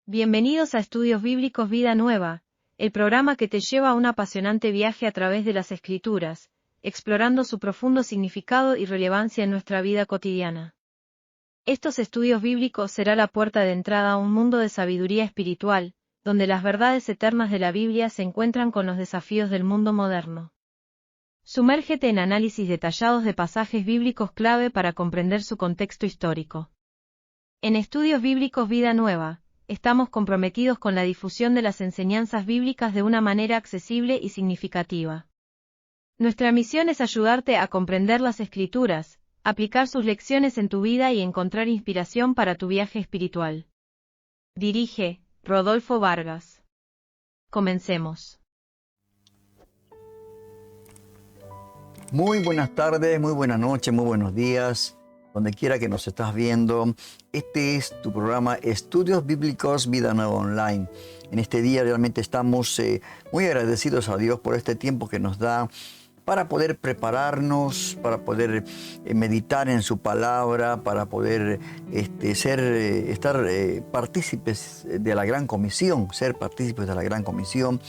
Bienvenidos a Estudios Bíblicos Vida Nueva, el programa que te lleva a un apasionante viaje a través de las Escrituras, explorando su profundo significado y relevancia en nuestra vida cotidiana. Estos estudios bíblicos será la puerta de entrada a un mundo de sabiduría espiritual, donde las verdades eternas de la Biblia se encuentran con los desafíos del mundo moderno. Sumérgete en análisis detallados de pasajes bíblicos clave para comprender su contexto histórico. En Estudios Bíblicos Vida Nueva, estamos comprometidos con la difusión de las enseñanzas bíblicas de una manera accesible y significativa. Nuestra misión es ayudarte a comprender las Escrituras, aplicar sus lecciones en tu vida y encontrar inspiración para tu viaje espiritual. Dirige Rodolfo Vargas. Comencemos. Muy buenas tardes, muy buenas noches, muy buenos días, donde quiera que nos estás viendo. Este es tu programa Estudios Bíblicos Vida Nueva Online. En este día realmente estamos muy agradecidos a Dios por este tiempo que nos da para poder prepararnos, para poder meditar en su palabra, para poder estar partícipes de la Gran Comisión, ser partícipes de la Gran Comisión,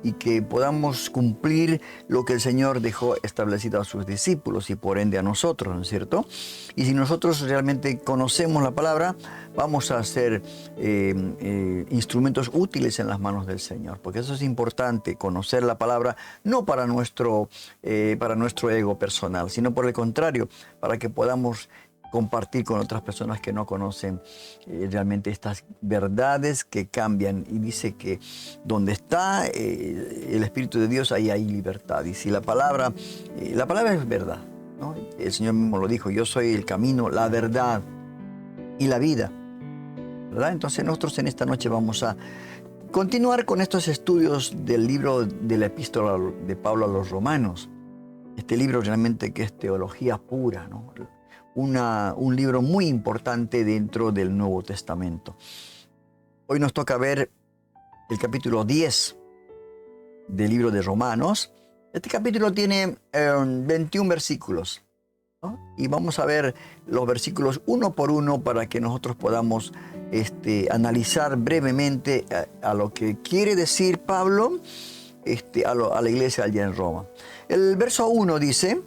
y que podamos cumplir lo que el Señor dejó establecido a sus discípulos y por ende a nosotros, ¿no es cierto? Y si nosotros realmente conocemos la palabra, vamos a ser instrumentos útiles en las manos del Señor, porque eso es importante, conocer la palabra, no para nuestro ego personal, sino por el contrario, para que podamos compartir con otras personas que no conocen realmente estas verdades que cambian. Y dice que donde está el Espíritu de Dios, ahí hay libertad. Y si la palabra es verdad, ¿no? El Señor mismo lo dijo: yo soy el camino, la verdad y la vida, ¿verdad? Entonces nosotros en esta noche vamos a continuar con estos estudios del libro de la epístola de Pablo a los Romanos. Este libro realmente que es teología pura, ¿no? Un libro muy importante dentro del Nuevo Testamento. Hoy nos toca ver el capítulo 10 del libro de Romanos. Este capítulo tiene 21 versículos, ¿no? Y vamos a ver los versículos uno por uno para que nosotros podamos analizar brevemente a lo que quiere decir Pablo a la iglesia allá en Roma. El verso 1 dice: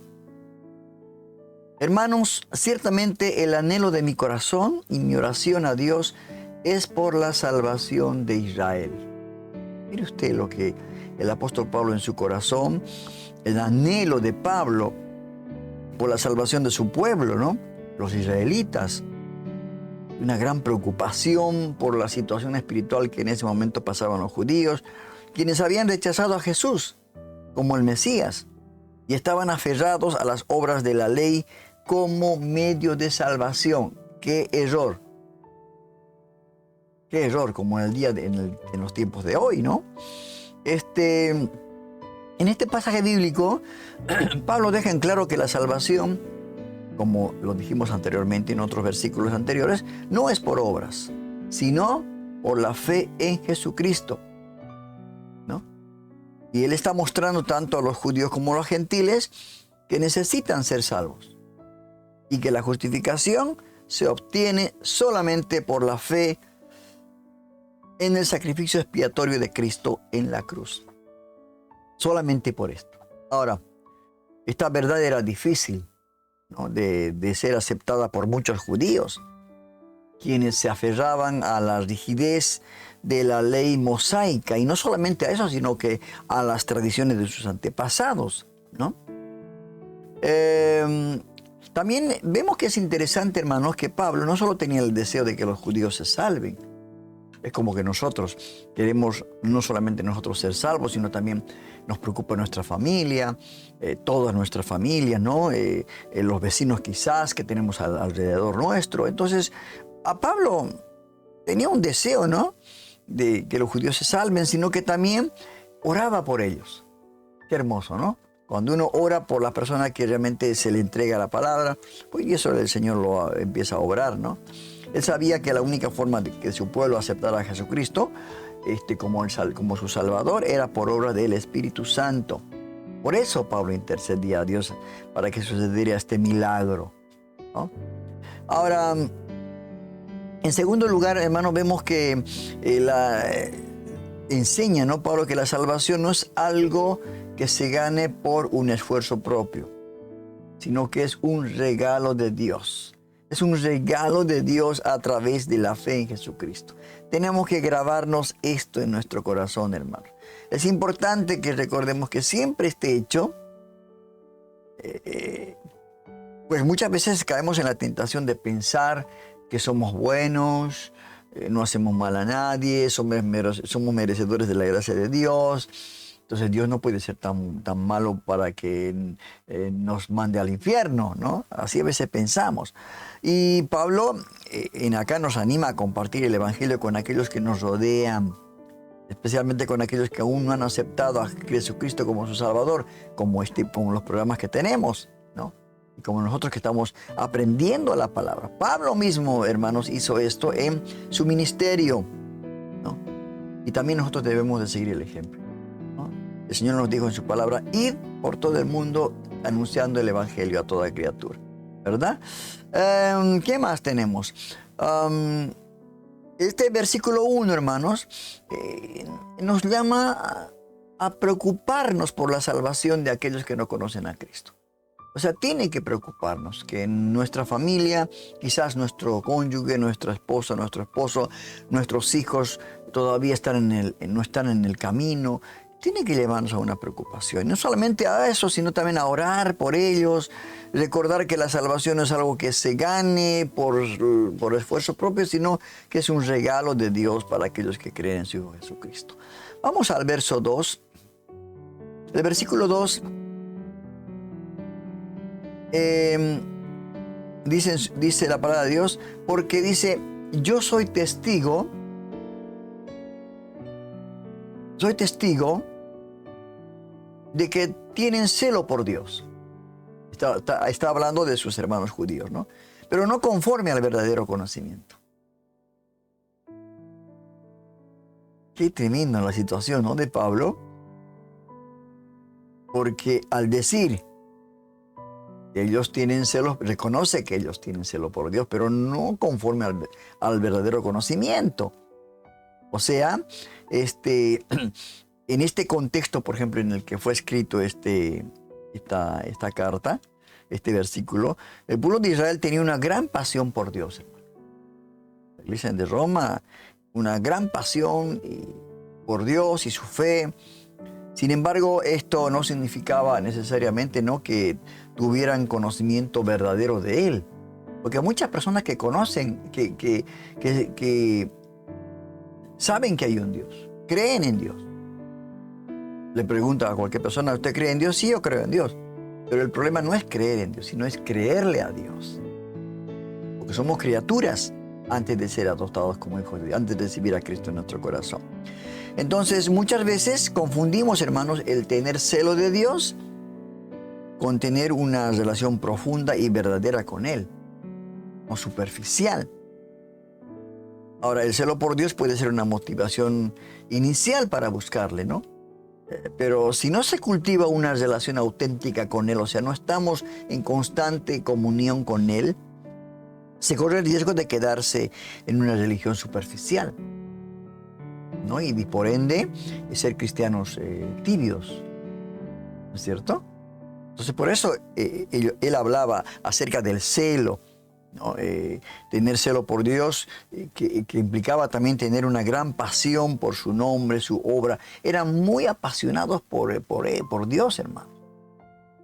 hermanos, ciertamente el anhelo de mi corazón y mi oración a Dios es por la salvación de Israel. Mire usted lo que el apóstol Pablo en su corazón, el anhelo de Pablo por la salvación de su pueblo, ¿no? Los israelitas. Una gran preocupación por la situación espiritual que en ese momento pasaban los judíos, quienes habían rechazado a Jesús como el Mesías y estaban aferrados a las obras de la ley como medio de salvación. ¡Qué error! ¡Qué error! Como en los tiempos de hoy, ¿no? En este pasaje bíblico, Pablo deja en claro que la salvación, como lo dijimos anteriormente en otros versículos anteriores, no es por obras, sino por la fe en Jesucristo, ¿no? Y él está mostrando tanto a los judíos como a los gentiles que necesitan ser salvos, y que la justificación se obtiene solamente por la fe en el sacrificio expiatorio de Cristo en la cruz. Solamente por esto. Ahora, esta verdad era difícil, ¿no? de ser aceptada por muchos judíos, quienes se aferraban a la rigidez de la ley mosaica, y no solamente a eso, sino que a las tradiciones de sus antepasados, ¿no? También vemos que es interesante, hermanos, que Pablo no solo tenía el deseo de que los judíos se salven. Es como que nosotros queremos no solamente nosotros ser salvos, sino también nos preocupa nuestra familia, todas nuestras familias, ¿no? Los vecinos quizás que tenemos alrededor nuestro. Entonces, a Pablo tenía un deseo, ¿no?, de que los judíos se salven, sino que también oraba por ellos. Qué hermoso, ¿no? Cuando uno ora por la persona que realmente se le entrega la palabra, pues y eso el Señor lo empieza a obrar, ¿no? Él sabía que la única forma de que su pueblo aceptara a Jesucristo como su Salvador era por obra del Espíritu Santo. Por eso Pablo intercedía a Dios para que sucediera este milagro, ¿no? Ahora, En segundo lugar, hermanos, vemos que enseña, ¿no, Pablo, que la salvación no es algo que se gane por un esfuerzo propio, sino que es un regalo de Dios. Es un regalo de Dios a través de la fe en Jesucristo. Tenemos que grabarnos esto en nuestro corazón, hermano. Es importante que recordemos que siempre este hecho, pues muchas veces caemos en la tentación de pensar que somos buenos, no hacemos mal a nadie, somos merecedores de la gracia de Dios. Entonces Dios no puede ser tan malo para que nos mande al infierno, ¿no? Así a veces pensamos. Y Pablo acá nos anima a compartir el Evangelio con aquellos que nos rodean, especialmente con aquellos que aún no han aceptado a Jesucristo como su Salvador, como los programas que tenemos, ¿no? Y como nosotros que estamos aprendiendo la palabra. Pablo mismo, hermanos, hizo esto en su ministerio, ¿no? Y también nosotros debemos de seguir el ejemplo, ¿no? El Señor nos dijo en su palabra, id por todo el mundo anunciando el Evangelio a toda criatura, ¿verdad? ¿Qué más tenemos? Este versículo 1, hermanos, nos llama a preocuparnos por la salvación de aquellos que no conocen a Cristo. O sea, tiene que preocuparnos que en nuestra familia, quizás nuestro cónyuge, nuestra esposa, nuestro esposo, nuestros hijos todavía no están en el camino. Tiene que llevarnos a una preocupación. No solamente a eso, sino también a orar por ellos. Recordar que la salvación no es algo que se gane por esfuerzo propio, sino que es un regalo de Dios para aquellos que creen en su Hijo Jesucristo. Vamos al verso 2. El versículo 2 dice la palabra de Dios, porque dice, yo soy testigo de que tienen celo por Dios. Está hablando de sus hermanos judíos, ¿no? Pero no conforme al verdadero conocimiento. Qué tremenda la situación, ¿no?, de Pablo. Porque al decir que ellos tienen celo, reconoce que ellos tienen celo por Dios, pero no conforme al verdadero conocimiento. O sea, en este contexto, por ejemplo, en el que fue escrito esta carta, este versículo, el pueblo de Israel tenía una gran pasión por Dios, hermano. La iglesia de Roma, una gran pasión por Dios y su fe. Sin embargo, esto no significaba necesariamente, ¿no?, que tuvieran conocimiento verdadero de Él. Porque hay muchas personas que conocen, que saben que hay un Dios, creen en Dios. Le pregunta a cualquier persona, ¿usted cree en Dios? Sí, yo creo en Dios. Pero el problema no es creer en Dios, sino es creerle a Dios. Porque somos criaturas antes de ser adoptados como hijos de Dios, antes de recibir a Cristo en nuestro corazón. Entonces, muchas veces confundimos, hermanos, el tener celo de Dios con tener una relación profunda y verdadera con Él, o superficial. Ahora, el celo por Dios puede ser una motivación inicial para buscarle, ¿no? Pero si no se cultiva una relación auténtica con Él, o sea, no estamos en constante comunión con Él, se corre el riesgo de quedarse en una religión superficial, ¿no? Y por ende, ser cristianos tibios, ¿no es cierto? Entonces, por eso él hablaba acerca del celo, ¿no? Tener celo por Dios, que implicaba también tener una gran pasión por su nombre, su obra. Eran muy apasionados por Dios, hermano,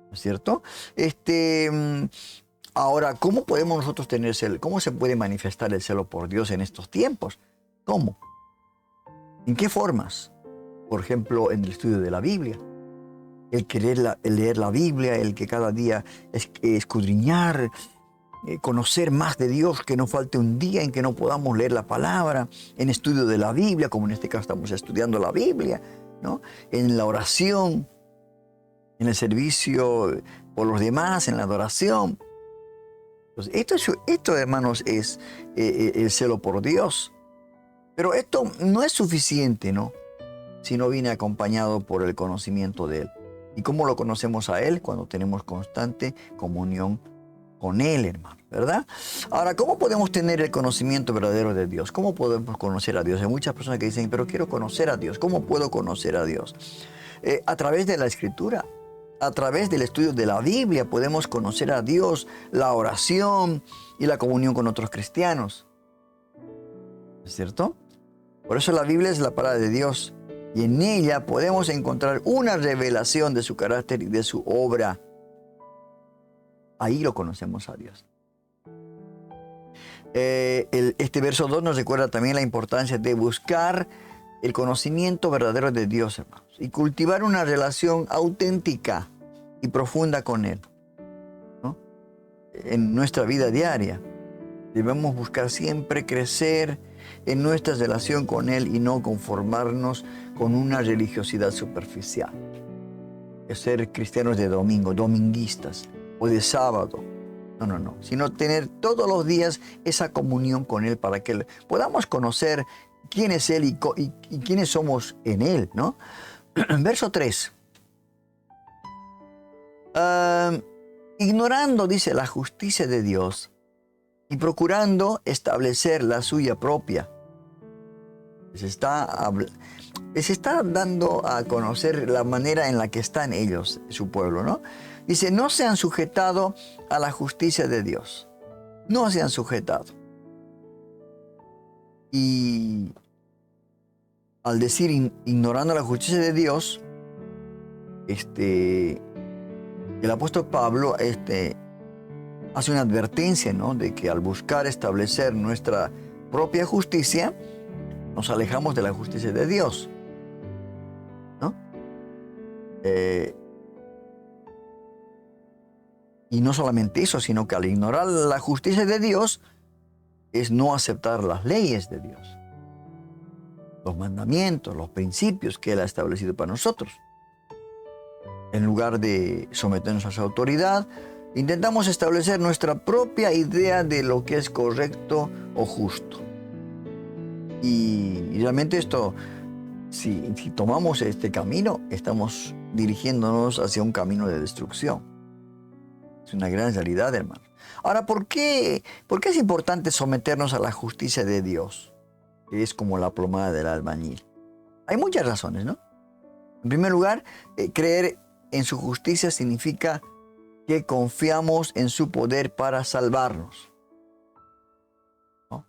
¿no es cierto? Ahora, ¿cómo podemos nosotros tener celo? ¿Cómo se puede manifestar el celo por Dios en estos tiempos? ¿Cómo? ¿En qué formas? Por ejemplo, en el estudio de la Biblia. El leer la Biblia, el que cada día escudriñar, conocer más de Dios, que no falte un día en que no podamos leer la palabra, en estudio de la Biblia, como en este caso estamos estudiando la Biblia, ¿no? En la oración, en el servicio por los demás, en la adoración. Entonces, esto, hermanos, es el celo por Dios. Pero esto no es suficiente, ¿no?, si no viene acompañado por el conocimiento de Él. ¿Y cómo lo conocemos a Él? Cuando tenemos constante comunión con Él, hermano, ¿verdad? Ahora, ¿cómo podemos tener el conocimiento verdadero de Dios? ¿Cómo podemos conocer a Dios? Hay muchas personas que dicen, pero quiero conocer a Dios. ¿Cómo puedo conocer a Dios? A través de la Escritura, a través del estudio de la Biblia, podemos conocer a Dios, la oración y la comunión con otros cristianos. ¿Es cierto? Por eso la Biblia es la palabra de Dios y en ella podemos encontrar una revelación de su carácter y de su obra. Ahí lo conocemos a Dios. Este verso 2 nos recuerda también la importancia de buscar el conocimiento verdadero de Dios, hermanos, y cultivar una relación auténtica y profunda con Él, ¿no? En nuestra vida diaria debemos buscar siempre crecer en nuestra relación con Él y no conformarnos con una religiosidad superficial. Es ser cristianos de domingo, dominguistas o de sábado. No. Sino tener todos los días esa comunión con Él para que podamos conocer quién es Él y quiénes somos en Él, ¿no? Verso 3. Ignorando, dice, la justicia de Dios y procurando establecer la suya propia. Se está dando a conocer la manera en la que están ellos, su pueblo, ¿no? Dice, no se han sujetado a la justicia de Dios. No se han sujetado. Y al decir ignorando la justicia de Dios, el apóstol Pablo hace una advertencia, ¿no? De que al buscar establecer nuestra propia justicia, nos alejamos de la justicia de Dios, ¿no? Y no solamente eso, sino que al ignorar la justicia de Dios, es no aceptar las leyes de Dios, los mandamientos, los principios que Él ha establecido para nosotros. En lugar de someternos a su autoridad, intentamos establecer nuestra propia idea de lo que es correcto o justo. Y realmente esto, si tomamos este camino, estamos dirigiéndonos hacia un camino de destrucción. Es una gran realidad, hermano. Ahora, ¿por qué es importante someternos a la justicia de Dios? Que es como la plomada del albañil. Hay muchas razones, ¿no? En primer lugar, creer en su justicia significa que confiamos en su poder para salvarnos, ¿no?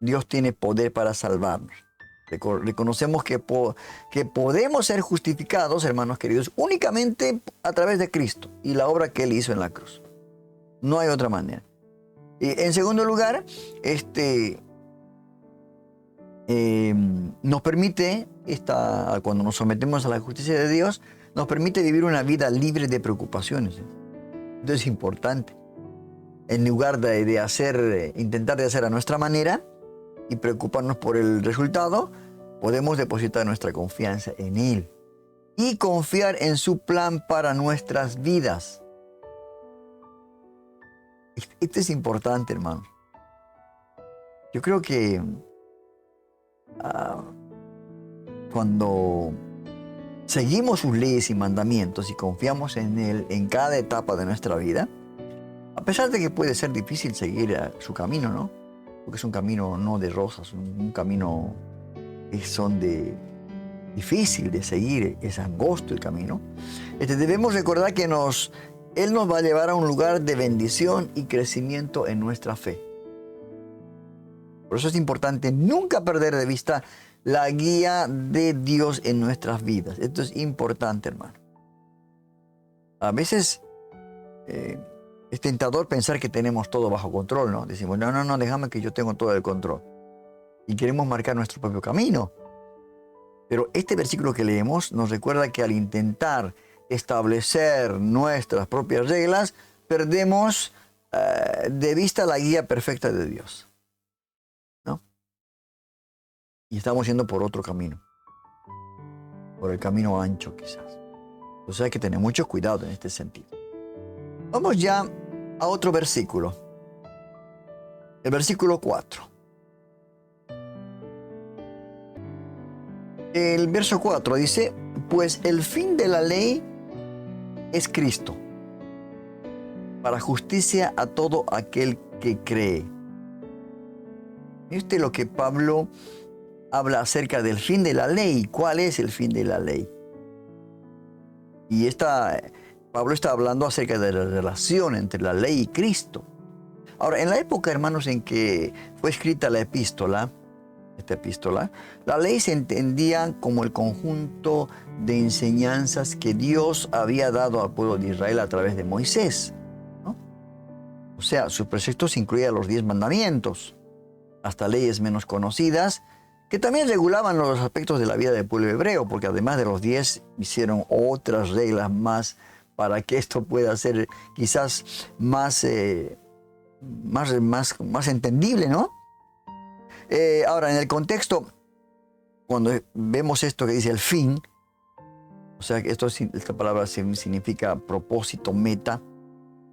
Dios tiene poder para salvarnos. Reconocemos que podemos ser justificados, hermanos queridos, únicamente a través de Cristo y la obra que Él hizo en la cruz. No hay otra manera. Y en segundo lugar, nos permite, cuando nos sometemos a la justicia de Dios, nos permite vivir una vida libre de preocupaciones. Entonces es importante. En lugar de intentar de hacer a nuestra manera y preocuparnos por el resultado, podemos depositar nuestra confianza en Él y confiar en su plan para nuestras vidas. Esto es importante, hermano. Yo creo que cuando seguimos sus leyes y mandamientos y confiamos en Él en cada etapa de nuestra vida, a pesar de que puede ser difícil seguir su camino, ¿no? Porque es un camino no de rosas, un camino difícil de seguir, es angosto el camino. Debemos recordar que Él nos va a llevar a un lugar de bendición y crecimiento en nuestra fe. Por eso es importante nunca perder de vista la guía de Dios en nuestras vidas. Esto es importante, hermano. A veces es tentador pensar que tenemos todo bajo control, ¿no? Decimos, no, déjame que yo tengo todo el control. Y queremos marcar nuestro propio camino. Pero este versículo que leemos nos recuerda que al intentar establecer nuestras propias reglas, perdemos de vista la guía perfecta de Dios, ¿no? Y estamos yendo por otro camino, por el camino ancho quizás. Entonces hay que tener mucho cuidado en este sentido. Vamos ya a otro versículo, el versículo 4. El verso 4 dice, pues el fin de la ley es Cristo, para justicia a todo aquel que cree. Este es lo que Pablo habla acerca del fin de la ley. ¿Cuál es el fin de la ley? Y Pablo está hablando acerca de la relación entre la ley y Cristo. Ahora, en la época, hermanos, en que fue escrita esta epístola, la ley se entendía como el conjunto de enseñanzas que Dios había dado al pueblo de Israel a través de Moisés, ¿no? O sea, sus preceptos incluían los 10 mandamientos, hasta leyes menos conocidas, que también regulaban los aspectos de la vida del pueblo hebreo, porque además de los 10 hicieron otras reglas más para que esto pueda ser quizás más entendible, ¿no? Ahora, en el contexto, cuando vemos esto que dice el fin, o sea, esta palabra significa propósito, meta.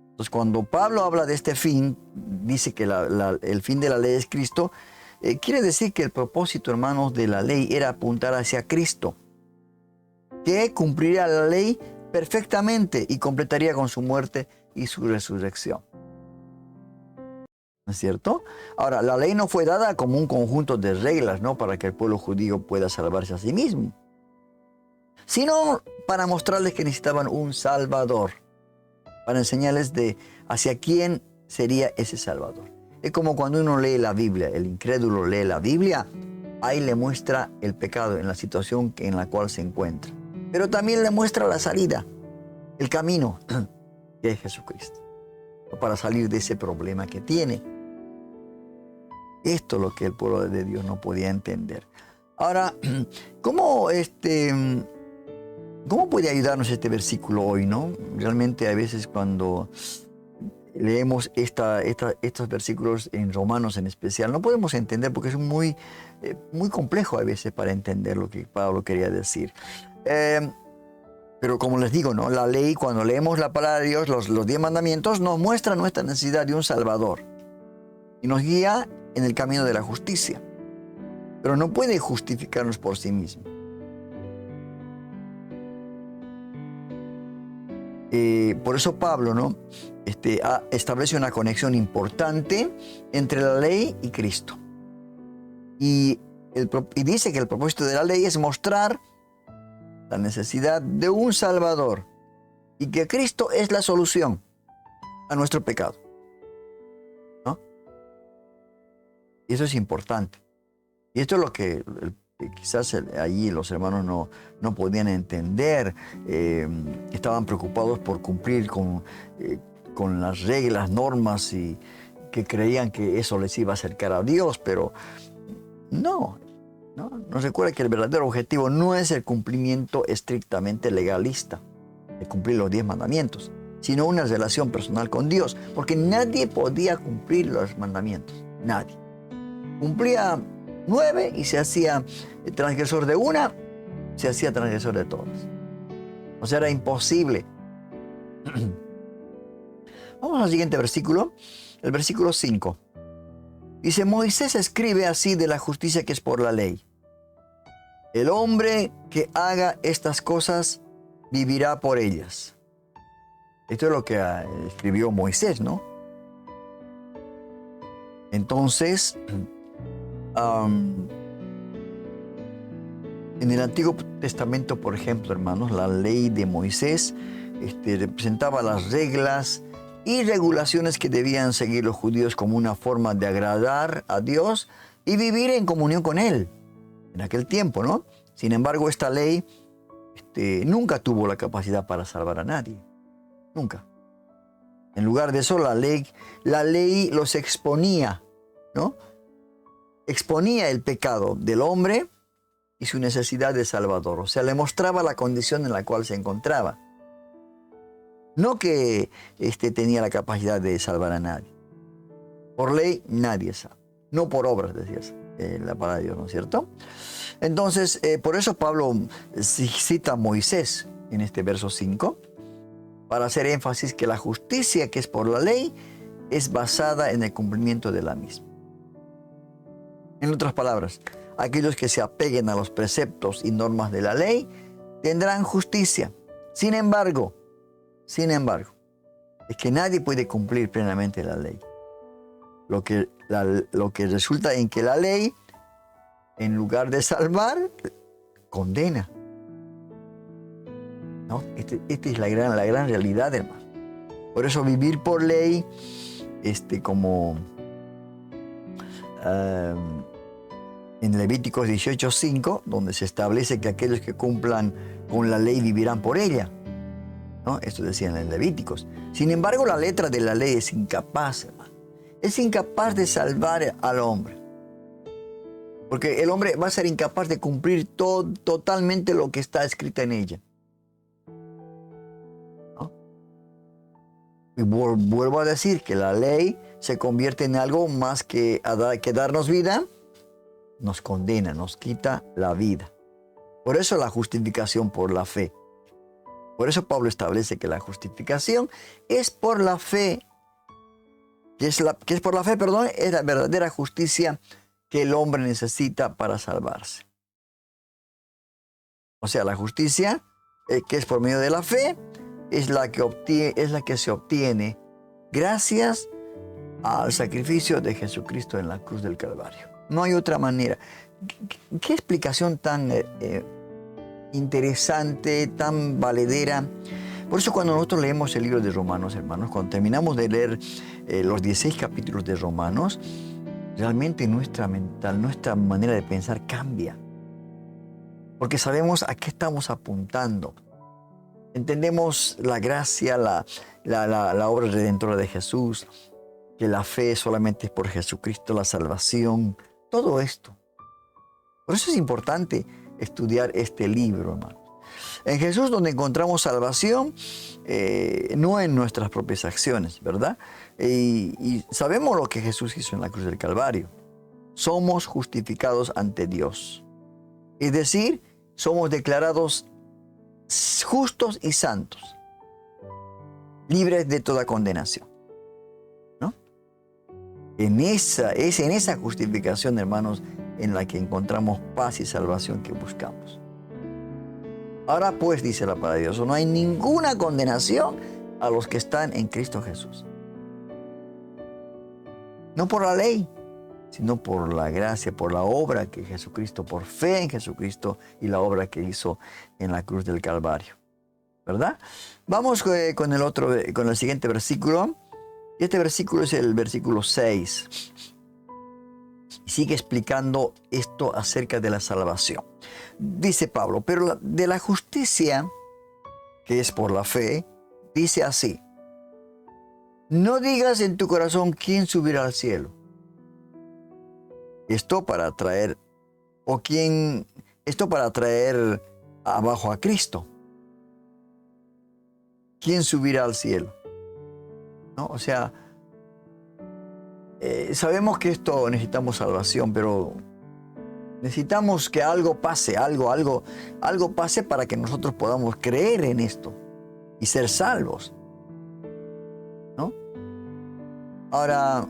Entonces, cuando Pablo habla de este fin, dice que el fin de la ley es Cristo, quiere decir que el propósito, hermanos, de la ley era apuntar hacia Cristo, que cumpliría la ley perfectamente y completaría con su muerte y su resurrección. ¿No es cierto? Ahora, la ley no fue dada como un conjunto de reglas, ¿no?, para que el pueblo judío pueda salvarse a sí mismo, sino para mostrarles que necesitaban un Salvador, para enseñarles hacia quién sería ese Salvador. Es como cuando uno lee la Biblia, el incrédulo lee la Biblia, ahí le muestra el pecado en la situación en la cual se encuentra. Pero también le muestra la salida, el camino, que es Jesucristo, para salir de ese problema que tiene. Esto es lo que el pueblo de Dios no podía entender. Ahora, ¿cómo puede ayudarnos este versículo hoy, no? Realmente a veces cuando leemos estos versículos en Romanos en especial, no podemos entender porque es muy complejo a veces para entender lo que Pablo quería decir. Pero como les digo, ¿no?, la ley, cuando leemos la palabra de Dios, los 10 mandamientos, nos muestra nuestra necesidad de un Salvador y nos guía en el camino de la justicia. Pero no puede justificarnos por sí mismo. Por eso Pablo, ¿no?, establece una conexión importante entre la ley y Cristo. Y dice que el propósito de la ley es mostrar la necesidad de un Salvador y que Cristo es la solución a nuestro pecado, ¿no? Y eso es importante. Y esto es lo que quizás allí los hermanos no podían entender. Estaban preocupados por cumplir con las reglas, normas, y que creían que eso les iba a acercar a Dios, pero no. Nos recuerda que el verdadero objetivo no es el cumplimiento estrictamente legalista, de cumplir los 10 mandamientos, sino una relación personal con Dios, porque nadie podía cumplir los mandamientos, nadie. Cumplía 9 y se hacía transgresor de una, se hacía transgresor de todas. O sea, era imposible. Vamos al siguiente versículo, el versículo 5. Dice, Moisés escribe así de la justicia que es por la ley. El hombre que haga estas cosas vivirá por ellas. Esto es lo que escribió Moisés, ¿no? Entonces, en el Antiguo Testamento, por ejemplo, hermanos, la ley de Moisés representaba las reglas y regulaciones que debían seguir los judíos como una forma de agradar a Dios y vivir en comunión con Él en aquel tiempo, ¿no? Sin embargo, esta ley nunca tuvo la capacidad para salvar a nadie. Nunca. En lugar de eso, la ley los exponía, ¿no? Exponía el pecado del hombre y su necesidad de Salvador. O sea, le mostraba la condición en la cual se encontraba. No que tenía la capacidad de salvar a nadie. Por ley nadie salva. No por obras, decías la palabra de Dios, ¿no es cierto? Entonces, por eso Pablo cita a Moisés en este verso 5, para hacer énfasis que la justicia que es por la ley es basada en el cumplimiento de la misma. En otras palabras, aquellos que se apeguen a los preceptos y normas de la ley tendrán justicia. Sin embargo, es que nadie puede cumplir plenamente la ley. Lo que resulta en que la ley, en lugar de salvar, condena. ¿No? Esta es la gran realidad, hermano. Por eso vivir por ley, como en Levíticos 18:5, donde se establece que aquellos que cumplan con la ley vivirán por ella, ¿no? Esto decían en Levíticos. Sin embargo, la letra de la ley es incapaz, hermano. Es incapaz de salvar al hombre. Porque el hombre va a ser incapaz de cumplir totalmente lo que está escrito en ella. ¿No? Y vuelvo a decir que la ley se convierte en algo más que darnos vida, nos condena, nos quita la vida. Por eso la justificación por la fe. Por eso Pablo establece que la justificación es por la fe. Es la verdadera justicia que el hombre necesita para salvarse. O sea, la justicia que es por medio de la fe es la que se obtiene gracias al sacrificio de Jesucristo en la cruz del Calvario. No hay otra manera. ¿Qué explicación tan interesante, tan valedera? Por eso cuando nosotros leemos el libro de Romanos, hermanos, cuando terminamos de leer los 16 capítulos de Romanos, realmente nuestra manera de pensar cambia. Porque sabemos a qué estamos apuntando. Entendemos la gracia, la obra redentora de Jesús, que la fe solamente es por Jesucristo, la salvación, todo esto. Por eso es importante estudiar este libro, hermano. En Jesús donde encontramos salvación, no en nuestras propias acciones, ¿verdad? Y sabemos lo que Jesús hizo en la cruz del Calvario. Somos justificados ante Dios. Es decir, somos declarados justos y santos, libres de toda condenación. ¿No? Es en esa justificación, hermanos, en la que encontramos paz y salvación que buscamos. Ahora pues, dice la palabra de Dios, no hay ninguna condenación a los que están en Cristo Jesús. No por la ley, sino por la gracia, por la obra que Jesucristo, por fe en Jesucristo y la obra que hizo en la cruz del Calvario. ¿Verdad? Vamos con el siguiente versículo. Y este versículo es el versículo 6. Y sigue explicando esto acerca de la salvación. Dice Pablo, pero de la justicia, que es por la fe, dice así: no digas en tu corazón quién subirá al cielo. Esto para traer abajo a Cristo. ¿Quién subirá al cielo? ¿No? O sea, sabemos que esto necesitamos salvación, pero necesitamos que algo pase, algo pase para que nosotros podamos creer en esto y ser salvos. ¿No? Ahora,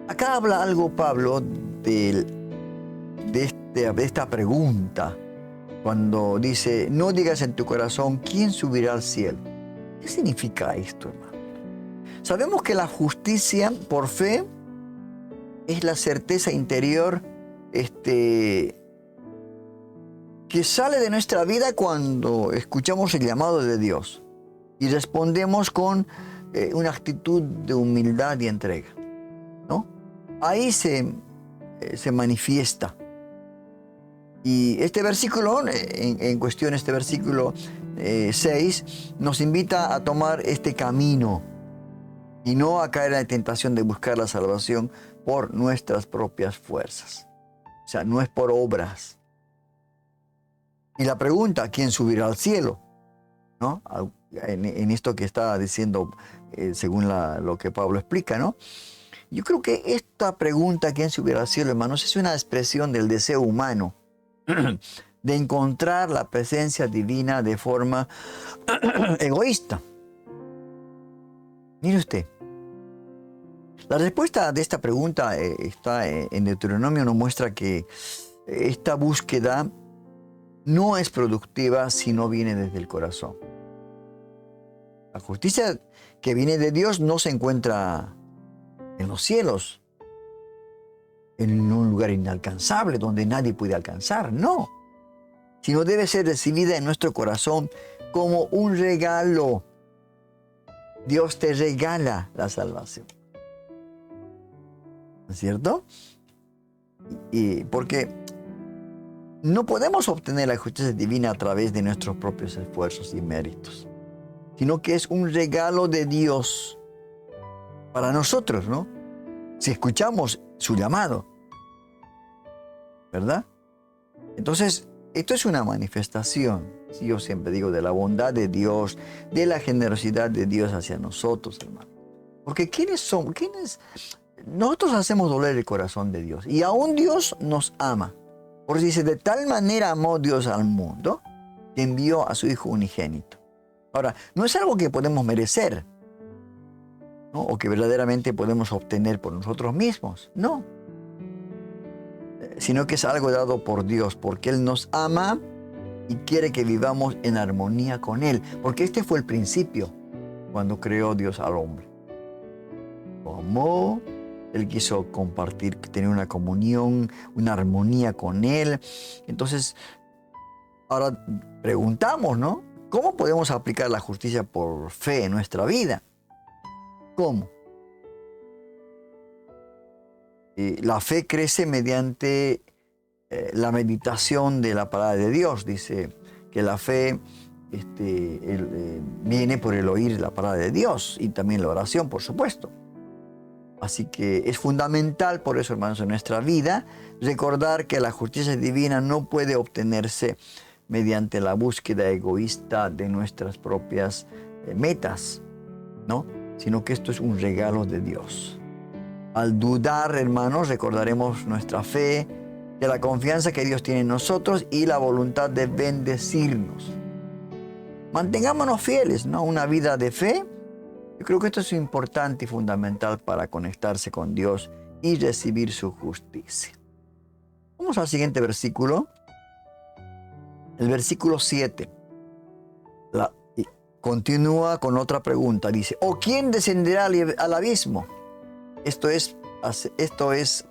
acá habla algo Pablo de esta pregunta, cuando dice, no digas en tu corazón quién subirá al cielo. ¿Qué significa esto, hermano? Sabemos que la justicia por fe es la certeza interior que sale de nuestra vida cuando escuchamos el llamado de Dios y respondemos con una actitud de humildad y entrega, ¿no? Ahí se manifiesta. Y este versículo, en cuestión este versículo 6, nos invita a tomar este camino y no a caer en la tentación de buscar la salvación por nuestras propias fuerzas. O sea, no es por obras. Y la pregunta, ¿quién subirá al cielo? ¿No? En esto que está diciendo, según lo que Pablo explica, ¿no? Yo creo que esta pregunta, ¿quién subirá al cielo, hermanos?, es una expresión del deseo humano de encontrar la presencia divina de forma egoísta. Mire usted, la respuesta de esta pregunta está en Deuteronomio, nos muestra que esta búsqueda no es productiva si no viene desde el corazón. La justicia que viene de Dios no se encuentra en los cielos, en un lugar inalcanzable donde nadie puede alcanzar, no. Sino debe ser recibida en nuestro corazón como un regalo. Dios te regala la salvación. ¿No es cierto? Y porque no podemos obtener la justicia divina a través de nuestros propios esfuerzos y méritos, sino que es un regalo de Dios para nosotros, ¿no? Si escuchamos su llamado, ¿verdad? Entonces, esto es una manifestación, si yo siempre digo, de la bondad de Dios, de la generosidad de Dios hacia nosotros, hermano. Porque ¿quiénes somos? Nosotros hacemos doler el corazón de Dios. Y aún Dios nos ama. Porque dice, de tal manera amó Dios al mundo, que envió a su Hijo unigénito. Ahora, no es algo que podemos merecer, ¿no? O que verdaderamente podemos obtener por nosotros mismos. No. Sino que es algo dado por Dios, porque Él nos ama y quiere que vivamos en armonía con Él. Porque este fue el principio cuando creó Dios al hombre. Lo amó, Él quiso compartir, tener una comunión, una armonía con Él. Entonces, ahora preguntamos, ¿no? ¿Cómo podemos aplicar la justicia por fe en nuestra vida? ¿Cómo? La fe crece mediante la meditación de la palabra de Dios. Dice que la fe viene por el oír la palabra de Dios y también la oración, por supuesto. Así que es fundamental, por eso, hermanos, en nuestra vida, recordar que la justicia divina no puede obtenerse mediante la búsqueda egoísta de nuestras propias metas, ¿no? Sino que esto es un regalo de Dios. Al dudar, hermanos, recordaremos nuestra fe, de la confianza que Dios tiene en nosotros y la voluntad de bendecirnos. Mantengámonos fieles, ¿no? Una vida de fe. Yo creo que esto es importante y fundamental para conectarse con Dios y recibir su justicia. Vamos al siguiente versículo. El versículo 7. Continúa con otra pregunta. Dice, ¿o quién descenderá al abismo? Esto es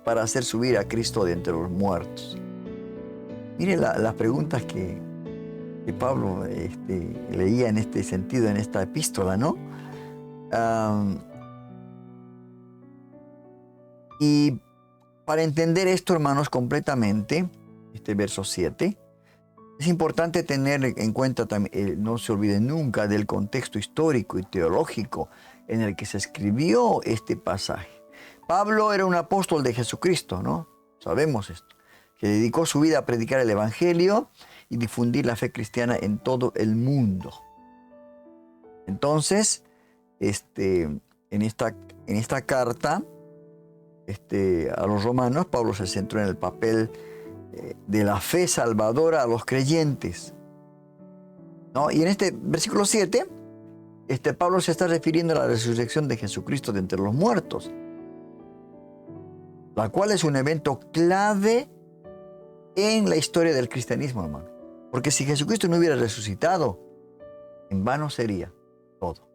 para hacer subir a Cristo de entre los muertos. Mire las preguntas que Pablo leía en este sentido, en esta epístola, ¿no? Y para entender esto, hermanos, completamente, este verso 7, es importante tener en cuenta también, no se olvide nunca del contexto histórico y teológico en el que se escribió este pasaje. Pablo era un apóstol de Jesucristo, ¿no? Sabemos esto, que dedicó su vida a predicar el Evangelio y difundir la fe cristiana en todo el mundo. Entonces, en esta carta a los romanos, Pablo se centró en el papel de la fe salvadora a los creyentes, ¿no? Y en este versículo 7, Pablo se está refiriendo a la resurrección de Jesucristo de entre los muertos, la cual es un evento clave en la historia del cristianismo, hermano. Porque si Jesucristo no hubiera resucitado, en vano sería todo.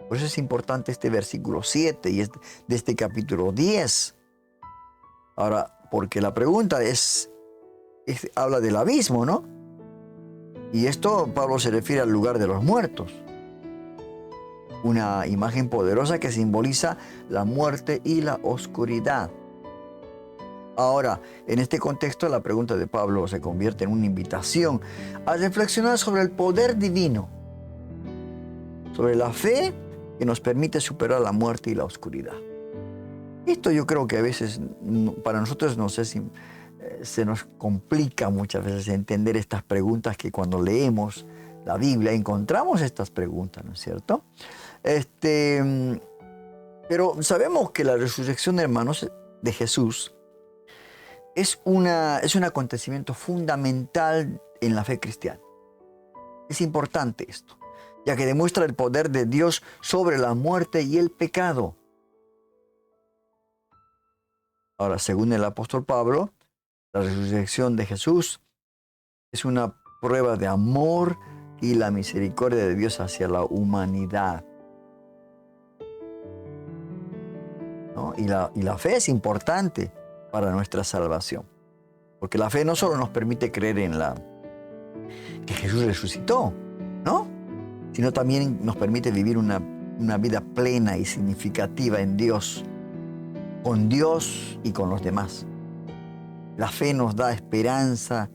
Por eso es importante este versículo 7 y de este capítulo 10. Ahora, porque la pregunta habla del abismo, ¿no? Y esto Pablo se refiere al lugar de los muertos. Una imagen poderosa que simboliza la muerte y la oscuridad. Ahora, en este contexto, la pregunta de Pablo se convierte en una invitación a reflexionar sobre el poder divino, sobre la fe que nos permite superar la muerte y la oscuridad. Esto yo creo que a veces para nosotros, no sé si se nos complica muchas veces entender estas preguntas, que cuando leemos la Biblia encontramos estas preguntas, ¿no es cierto? Pero sabemos que la resurrección, hermanos, de Jesús es un acontecimiento fundamental en la fe cristiana. Es importante esto, ya que demuestra el poder de Dios sobre la muerte y el pecado. Ahora, según el apóstol Pablo, la resurrección de Jesús Es una prueba de amor y la misericordia de Dios hacia la humanidad, ¿no? Y la fe es importante para nuestra salvación. Porque la fe no solo nos permite creer en que Jesús resucitó, ¿no? Sino también nos permite vivir una vida plena y significativa en Dios, con Dios y con los demás. La fe nos da esperanza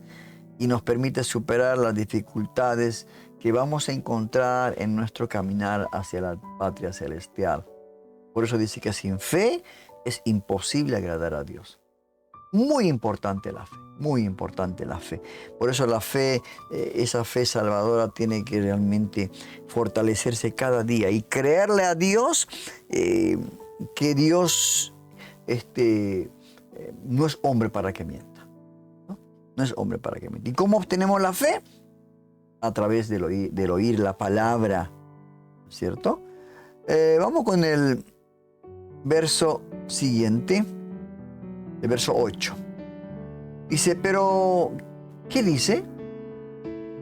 y nos permite superar las dificultades que vamos a encontrar en nuestro caminar hacia la patria celestial. Por eso dice que sin fe es imposible agradar a Dios. Muy importante la fe, muy importante la fe. Por eso la fe, esa fe salvadora tiene que realmente fortalecerse cada día y creerle a Dios que Dios no es hombre para que mienta. No es hombre para que mienta. ¿Y cómo obtenemos la fe? A través del oír la palabra, ¿cierto? Vamos con el verso siguiente. El verso 8. Dice, pero, ¿qué dice?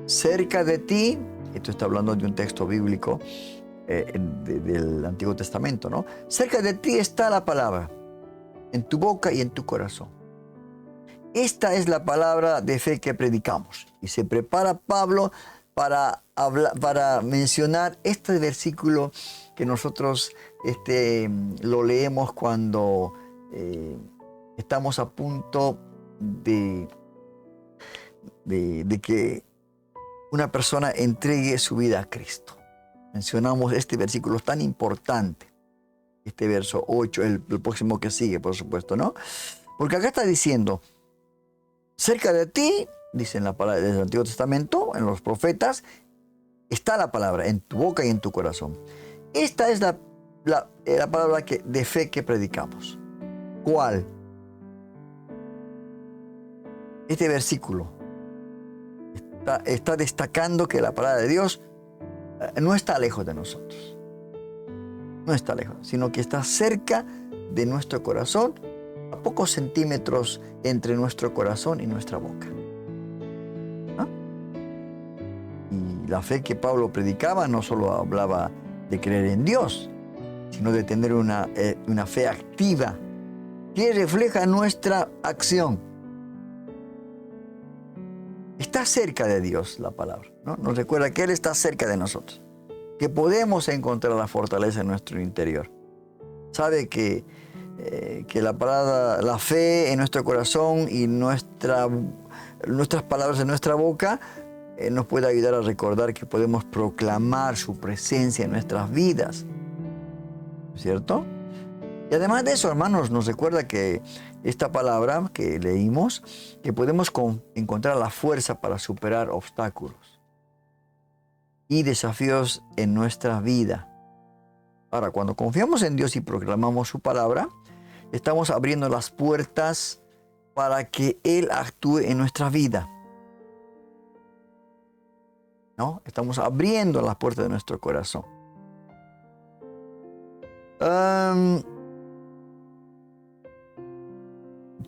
Cerca de ti, esto está hablando de un texto bíblico del Antiguo Testamento, ¿no? Cerca de ti está la palabra, en tu boca y en tu corazón. Esta es la palabra de fe que predicamos. Y se prepara Pablo para mencionar este versículo que nosotros lo leemos cuando estamos a punto de que una persona entregue su vida a Cristo. Mencionamos este versículo tan importante, este verso 8, el próximo que sigue, por supuesto, ¿no? Porque acá está diciendo, cerca de ti, dice en la palabra del Antiguo Testamento, en los profetas, está la palabra en tu boca y en tu corazón. Esta es la palabra de fe que predicamos. ¿Cuál? Este versículo está destacando que la palabra de Dios no está lejos de nosotros. No está lejos, sino que está cerca de nuestro corazón, a pocos centímetros entre nuestro corazón y nuestra boca. ¿Ah? Y la fe que Pablo predicaba no solo hablaba de creer en Dios, sino de tener una fe activa que refleja nuestra acción. Está cerca de Dios la palabra, ¿no? Nos recuerda que Él está cerca de nosotros, que podemos encontrar la fortaleza en nuestro interior. Sabe que la palabra, la fe en nuestro corazón y nuestras palabras en nuestra boca nos puede ayudar a recordar que podemos proclamar su presencia en nuestras vidas, ¿cierto? Y además de eso, hermanos, nos recuerda que esta palabra que leímos, que podemos encontrar la fuerza para superar obstáculos y desafíos en nuestra vida. Ahora, cuando confiamos en Dios y proclamamos su palabra, estamos abriendo las puertas para que Él actúe en nuestra vida, ¿no? Estamos abriendo las puertas de nuestro corazón.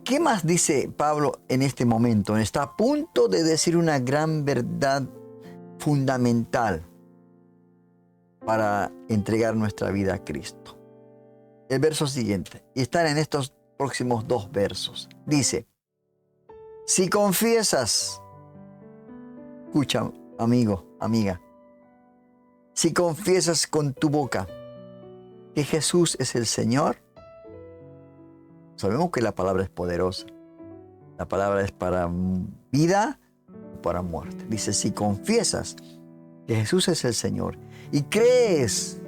¿Qué más dice Pablo en este momento? Está a punto de decir una gran verdad fundamental para entregar nuestra vida a Cristo. El verso siguiente, y están en estos próximos 2 versos. Dice, si confiesas, escucha, amigo, amiga, si confiesas con tu boca que Jesús es el Señor, sabemos que la palabra es poderosa. La palabra es para vida o para muerte. Dice, si confiesas que Jesús es el Señor y crees,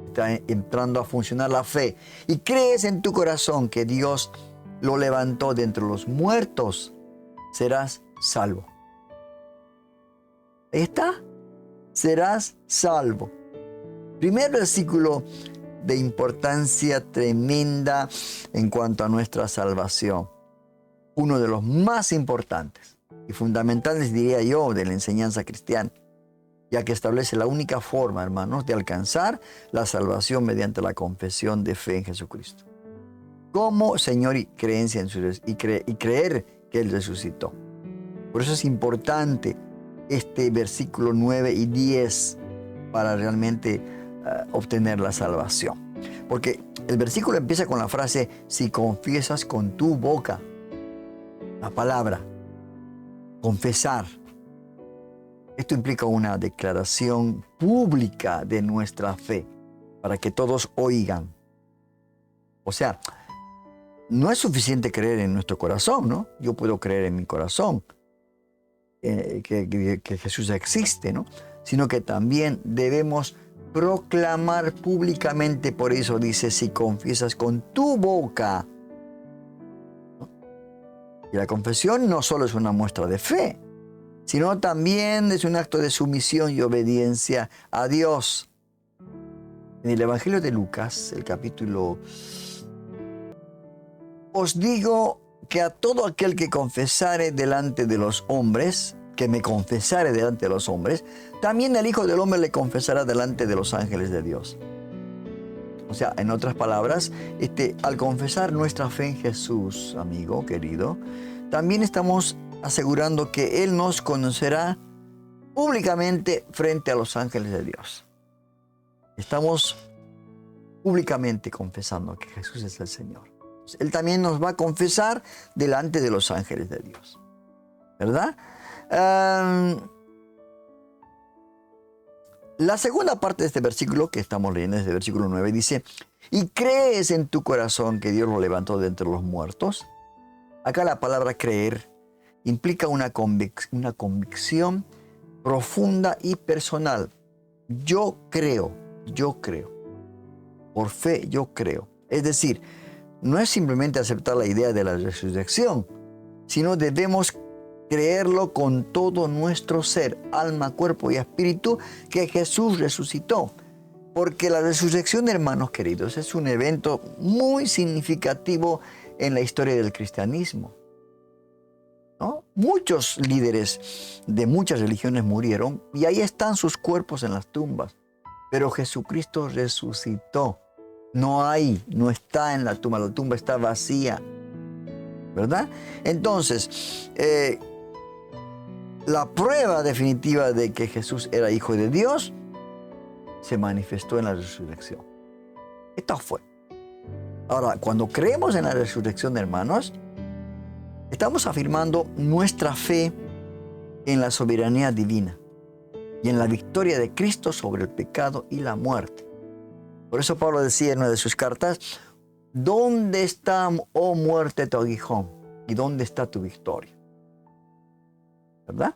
está entrando a funcionar la fe, y crees en tu corazón que Dios lo levantó de entre los muertos, serás salvo. Ahí está. Serás salvo. Primer versículo de importancia tremenda en cuanto a nuestra salvación. Uno de los más importantes y fundamentales, diría yo, de la enseñanza cristiana, ya que establece la única forma, hermanos, de alcanzar la salvación mediante la confesión de fe en Jesucristo como Señor y creencia en y creer que Él resucitó. Por eso es importante este versículo 9 y 10 para realmente obtener la salvación. Porque el versículo empieza con la frase, si confiesas con tu boca, la palabra, confesar. Esto implica una declaración pública de nuestra fe, para que todos oigan. O sea, no es suficiente creer en nuestro corazón, ¿no? Yo puedo creer en mi corazón que Jesús existe, ¿no? Sino que también debemos proclamar públicamente. Por eso dice, si confiesas con tu boca. ¿No? Y la confesión no solo es una muestra de fe, sino también es un acto de sumisión y obediencia a Dios. En el Evangelio de Lucas, el capítulo, os digo que a todo aquel que confesare delante de los hombres, que me confesare delante de los hombres, también el Hijo del Hombre le confesará delante de los ángeles de Dios. O sea, en otras palabras, al confesar nuestra fe en Jesús, amigo querido, también estamos asegurando que Él nos conocerá públicamente frente a los ángeles de Dios. Estamos públicamente confesando que Jesús es el Señor. Él también nos va a confesar delante de los ángeles de Dios. ¿Verdad? La segunda parte de este versículo que estamos leyendo, desde el versículo 9, dice, ¿y crees en tu corazón que Dios lo levantó de entre los muertos? Acá la palabra creer implica una convicción profunda y personal. Yo creo. Por fe yo creo. Es decir, no es simplemente aceptar la idea de la resurrección, sino debemos creerlo con todo nuestro ser, alma, cuerpo y espíritu, que Jesús resucitó. Porque la resurrección, hermanos queridos, es un evento muy significativo en la historia del cristianismo, ¿no? Muchos líderes de muchas religiones murieron y ahí están sus cuerpos en las tumbas. Pero Jesucristo resucitó. No está en la tumba está vacía, ¿verdad? Entonces, la prueba definitiva de que Jesús era Hijo de Dios se manifestó en la resurrección. Esto fue. Ahora, cuando creemos en la resurrección, hermanos, estamos afirmando nuestra fe en la soberanía divina y en la victoria de Cristo sobre el pecado y la muerte. Por eso Pablo decía en una de sus cartas, ¿dónde está, oh muerte, tu aguijón? ¿Y dónde está tu victoria? ¿Verdad?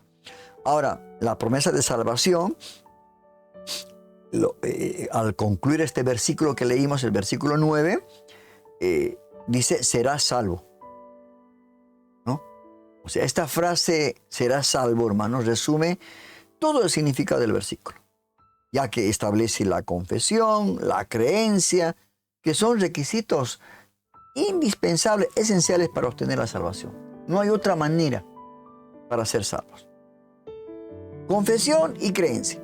Ahora, la promesa de salvación, al concluir este versículo que leímos, el versículo 9, dice, serás salvo. ¿No? O sea, esta frase, serás salvo, hermanos, resume todo el significado del versículo, ya que establece la confesión, la creencia, que son requisitos indispensables, esenciales para obtener la salvación. No hay otra manera para ser salvos. Confesión y creencia.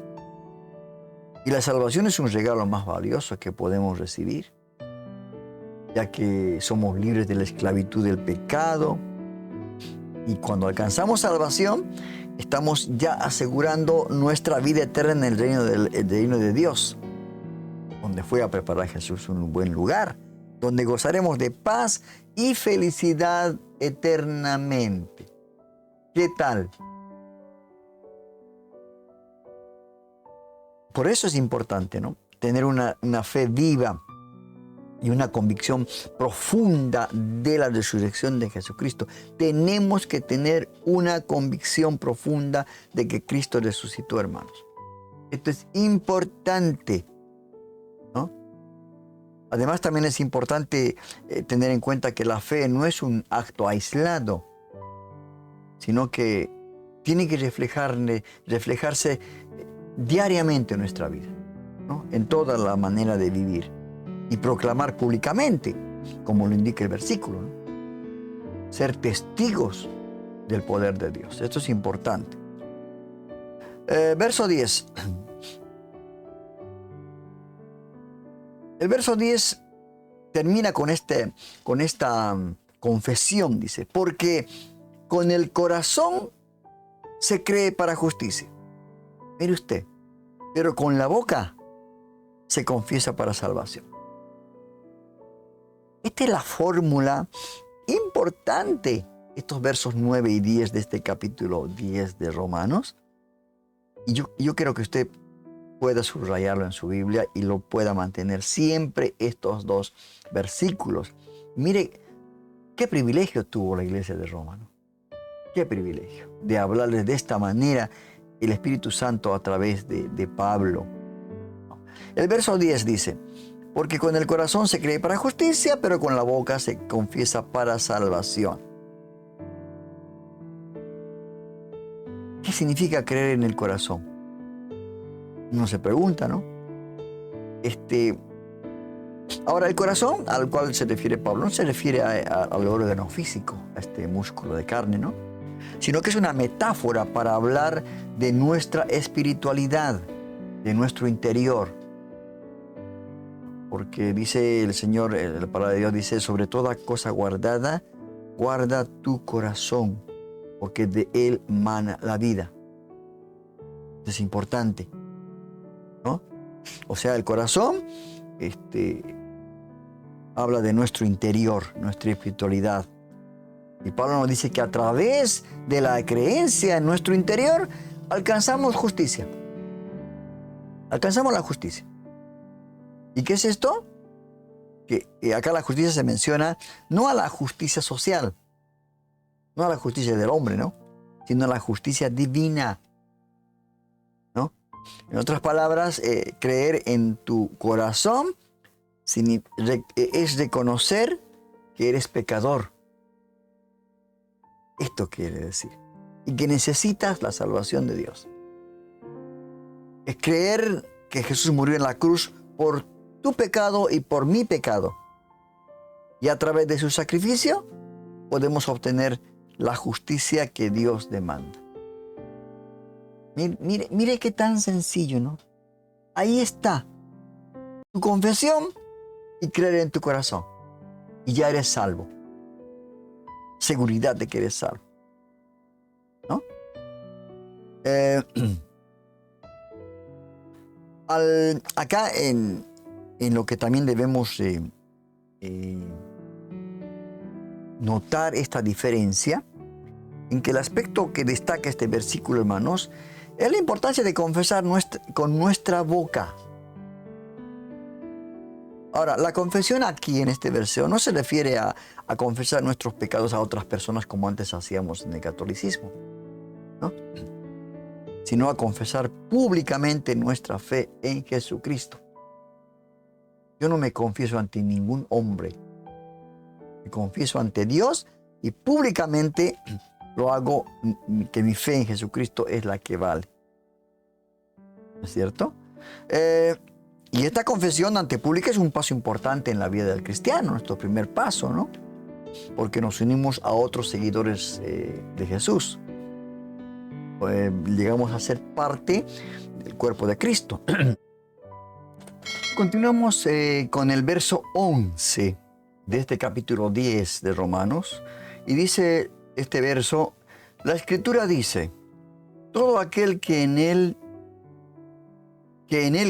Y la salvación es un regalo más valioso que podemos recibir, ya que somos libres de la esclavitud del pecado. Y cuando alcanzamos salvación, estamos ya asegurando nuestra vida eterna en el reino de Dios, donde fue a preparar Jesús un buen lugar, donde gozaremos de paz y felicidad eternamente. ¿Qué tal? Por eso es importante, ¿no? Tener una fe viva y una convicción profunda de la resurrección de Jesucristo. Tenemos que tener una convicción profunda de que Cristo resucitó, hermanos. Esto es importante, ¿no? Además, también es importante tener en cuenta que la fe no es un acto aislado, sino que tiene que reflejarse diariamente en nuestra vida, ¿no? En toda la manera de vivir. Y proclamar públicamente, como lo indica el versículo, ¿no? Ser testigos del poder de Dios. Esto es importante. Verso 10. El verso 10 termina con esta confesión, dice, porque con el corazón se cree para justicia. Mire usted, pero con la boca se confiesa para salvación. Esta es la fórmula importante, estos versos 9 y 10 de este capítulo 10 de Romanos. Y yo quiero que usted pueda subrayarlo en su Biblia y lo pueda mantener siempre estos dos versículos. Mire, qué privilegio tuvo la iglesia de Roma, ¿no? Qué privilegio de hablarles de esta manera el Espíritu Santo a través de Pablo. El verso 10 dice, porque con el corazón se cree para justicia, pero con la boca se confiesa para salvación. ¿Qué significa creer en el corazón? Uno se pregunta, ¿no? Ahora, el corazón al cual se refiere Pablo no se refiere al órgano físico, a este músculo de carne, ¿no? Sino que es una metáfora para hablar de nuestra espiritualidad, de nuestro interior. Porque dice el Señor, la palabra de Dios dice, sobre toda cosa guardada, guarda tu corazón, porque de él mana la vida. Esto es importante, ¿no? O sea, el corazón habla de nuestro interior, nuestra espiritualidad. Y Pablo nos dice que a través de la creencia en nuestro interior alcanzamos justicia. Alcanzamos la justicia. ¿Y qué es esto? Que acá la justicia se menciona no a la justicia social, no a la justicia del hombre, ¿no? Sino a la justicia divina, ¿no? En otras palabras, creer en tu corazón es reconocer que eres pecador. Esto quiere decir. Y que necesitas la salvación de Dios. Es creer que Jesús murió en la cruz por tu pecado y por mi pecado. Y a través de su sacrificio podemos obtener la justicia que Dios demanda. Mire qué tan sencillo, ¿no? Ahí está. Tu confesión y creer en tu corazón. Y ya eres salvo. Seguridad de que eres salvo, ¿no? Acá en lo que también debemos notar esta diferencia, en que el aspecto que destaca este versículo, hermanos, es la importancia de confesar con nuestra boca. Ahora, la confesión aquí en este versículo no se refiere a confesar nuestros pecados a otras personas como antes hacíamos en el catolicismo, ¿no? Sino a confesar públicamente nuestra fe en Jesucristo. Yo no me confieso ante ningún hombre. Me confieso ante Dios y públicamente lo hago, que mi fe en Jesucristo es la que vale. ¿No es cierto? Y esta confesión ante pública es un paso importante en la vida del cristiano, nuestro primer paso, ¿no? Porque nos unimos a otros seguidores de Jesús. Llegamos a ser parte del cuerpo de Cristo. Continuamos con el verso 11 de este capítulo 10 de Romanos. Y dice este verso, la Escritura dice, todo aquel que en él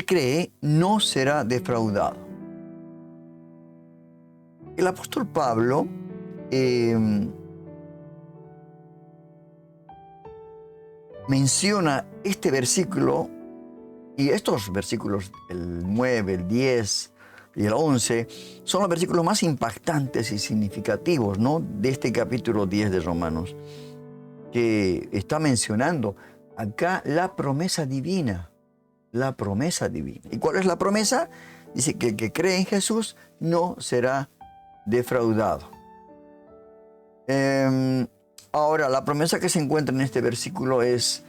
cree no será defraudado. El apóstol Pablo menciona este versículo y estos versículos, el 9, el 10 y el 11, son los versículos más impactantes y significativos, ¿no?, de este capítulo 10 de Romanos, que está mencionando acá la promesa divina. La promesa divina. ¿Y cuál es la promesa? Dice que el que cree en Jesús no será defraudado. Ahora, la promesa que se encuentra en este versículo es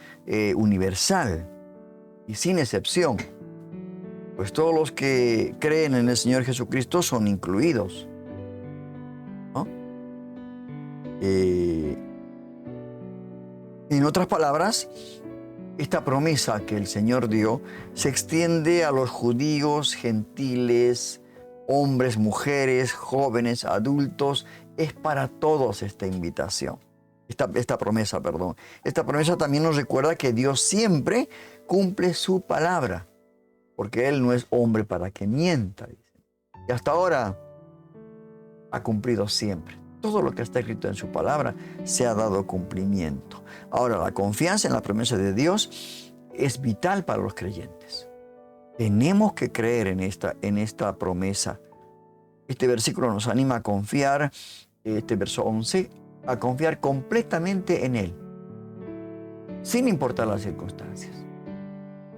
universal y sin excepción. Pues todos los que creen en el Señor Jesucristo son incluidos, ¿no? En otras palabras, esta promesa que el Señor dio se extiende a los judíos, gentiles, hombres, mujeres, jóvenes, adultos. Es para todos esta invitación. esta promesa, perdón. Esta promesa también nos recuerda que Dios siempre cumple su palabra, porque Él no es hombre para que mienta. Y hasta ahora ha cumplido siempre. Todo lo que está escrito en su palabra se ha dado cumplimiento. Ahora, la confianza en la promesa de Dios es vital para los creyentes. Tenemos que creer en esta promesa. Este versículo nos anima a confiar, este verso 11, a confiar completamente en Él, sin importar las circunstancias.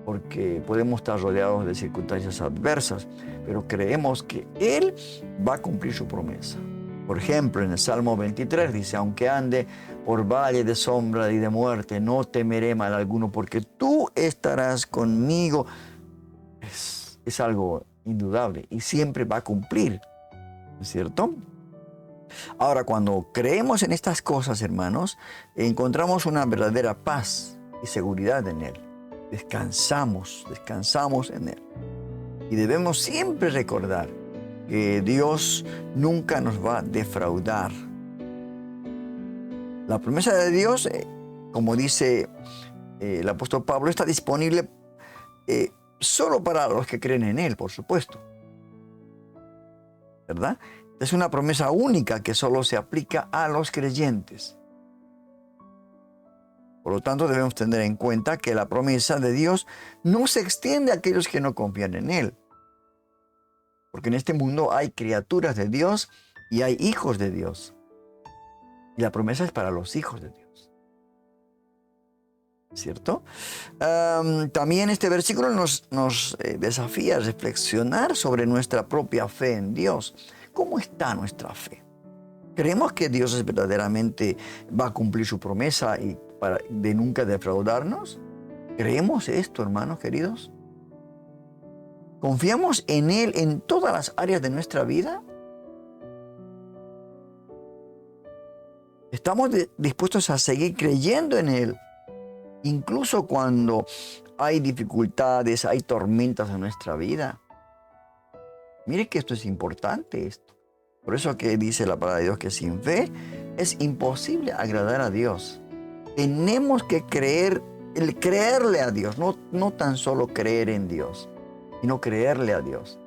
Porque podemos estar rodeados de circunstancias adversas, pero creemos que Él va a cumplir su promesa. Por ejemplo, en el Salmo 23 dice, aunque ande por valle de sombra y de muerte, no temeré mal alguno, porque tú estarás conmigo. Es algo indudable y siempre va a cumplir, ¿no es cierto? Ahora, cuando creemos en estas cosas, hermanos, encontramos una verdadera paz y seguridad en Él. Descansamos en Él. Y debemos siempre recordar que Dios nunca nos va a defraudar. La promesa de Dios, como dice el apóstol Pablo, está disponible solo para los que creen en Él, por supuesto. ¿Verdad? Es una promesa única que solo se aplica a los creyentes. Por lo tanto, debemos tener en cuenta que la promesa de Dios no se extiende a aquellos que no confían en Él. Porque en este mundo hay criaturas de Dios y hay hijos de Dios. Y la promesa es para los hijos de Dios. ¿Cierto? También este versículo nos desafía a reflexionar sobre nuestra propia fe en Dios. ¿Cómo está nuestra fe? ¿Creemos que Dios verdaderamente va a cumplir su promesa y de nunca defraudarnos? ¿Creemos esto, hermanos queridos? ¿Confiamos en Él en todas las áreas de nuestra vida? ¿Estamos dispuestos a seguir creyendo en Él? Incluso cuando hay dificultades, hay tormentas en nuestra vida. Mire que esto es importante, esto. Por eso que dice la palabra de Dios que sin fe es imposible agradar a Dios. Tenemos que creerle a Dios, no tan solo creer en Dios, sino creerle a Dios.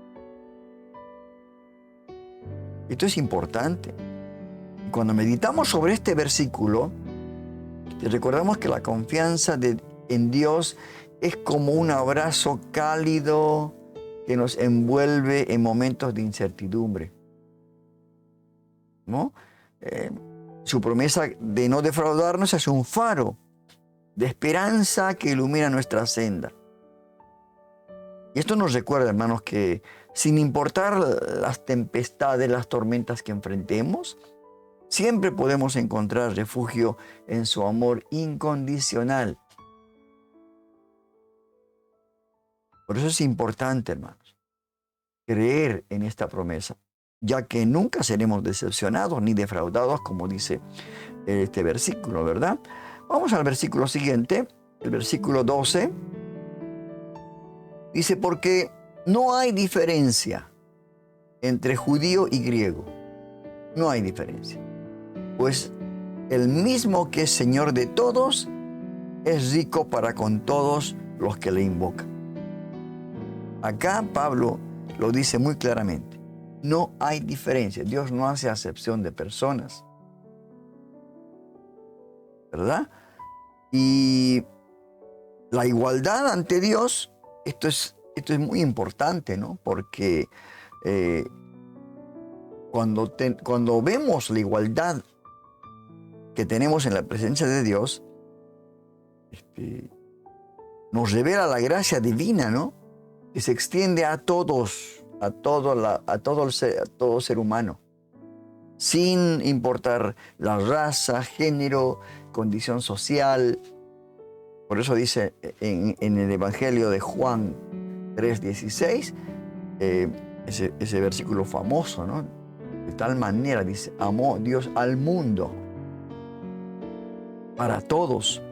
Esto es importante. Cuando meditamos sobre este versículo, recordamos que la confianza en Dios es como un abrazo cálido que nos envuelve en momentos de incertidumbre, ¿no? Su promesa de no defraudarnos es un faro de esperanza que ilumina nuestra senda. Y esto nos recuerda, hermanos, que sin importar las tempestades, las tormentas que enfrentemos, siempre podemos encontrar refugio en su amor incondicional. Por eso es importante, hermanos, creer en esta promesa, ya que nunca seremos decepcionados ni defraudados, como dice este versículo, ¿verdad? Vamos al versículo siguiente, el versículo 12. Dice, porque no hay diferencia entre judío y griego. No hay diferencia. Pues el mismo que es Señor de todos, es rico para con todos los que le invocan. Acá Pablo lo dice muy claramente. No hay diferencia. Dios no hace acepción de personas. ¿Verdad? Y la igualdad ante Dios, esto es muy importante, ¿no? Porque cuando vemos la igualdad que tenemos en la presencia de Dios, nos revela la gracia divina, ¿no? Que se extiende a todos, a todo ser humano, sin importar la raza, género, condición social. Por eso dice en el Evangelio de Juan 3:16, ese versículo famoso, ¿no? De tal manera, dice, amó Dios al mundo, para todos.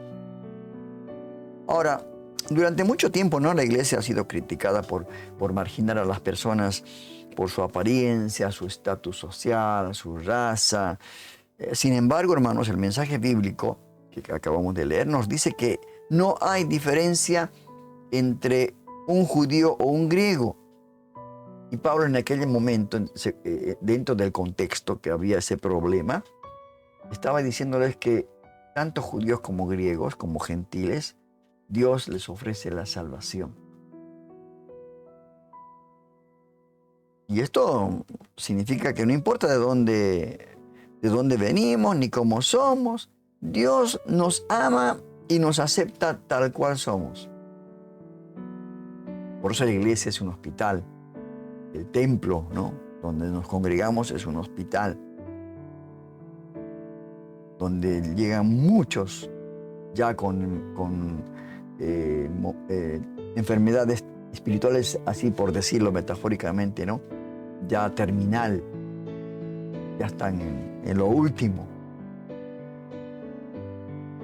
Ahora, durante mucho tiempo, ¿no?, la iglesia ha sido criticada por marginar a las personas por su apariencia, su estatus social, su raza. Sin embargo, hermanos, el mensaje bíblico que acabamos de leer nos dice que no hay diferencia entre un judío o un griego. Y Pablo en aquel momento, dentro del contexto que había ese problema, estaba diciéndoles que tanto judíos como griegos, como gentiles, Dios les ofrece la salvación. Y esto significa que no importa de dónde venimos ni cómo somos, Dios nos ama y nos acepta tal cual somos. Por eso la iglesia es un hospital. El templo, ¿no?, donde nos congregamos es un hospital, donde llegan muchos ya con enfermedades espirituales, así por decirlo metafóricamente, ¿no?, ya terminal, ya están en lo último.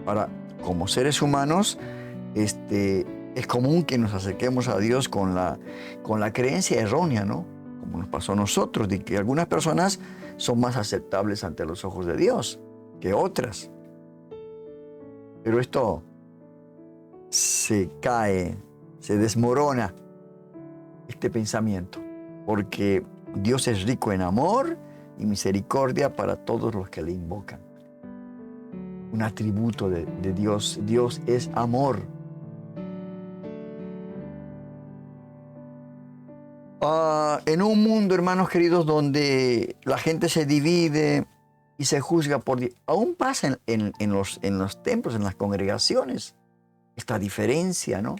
Ahora, como seres humanos, es común que nos acerquemos a Dios con la creencia errónea, ¿no?, como nos pasó a nosotros, de que algunas personas son más aceptables ante los ojos de Dios que otras. Pero esto se cae, se desmorona, este pensamiento, porque Dios es rico en amor y misericordia para todos los que le invocan. Un atributo de Dios. Dios es amor. En un mundo, hermanos queridos, donde la gente se divide y se juzga aún pasa en los templos, en las congregaciones, esta diferencia, ¿no?,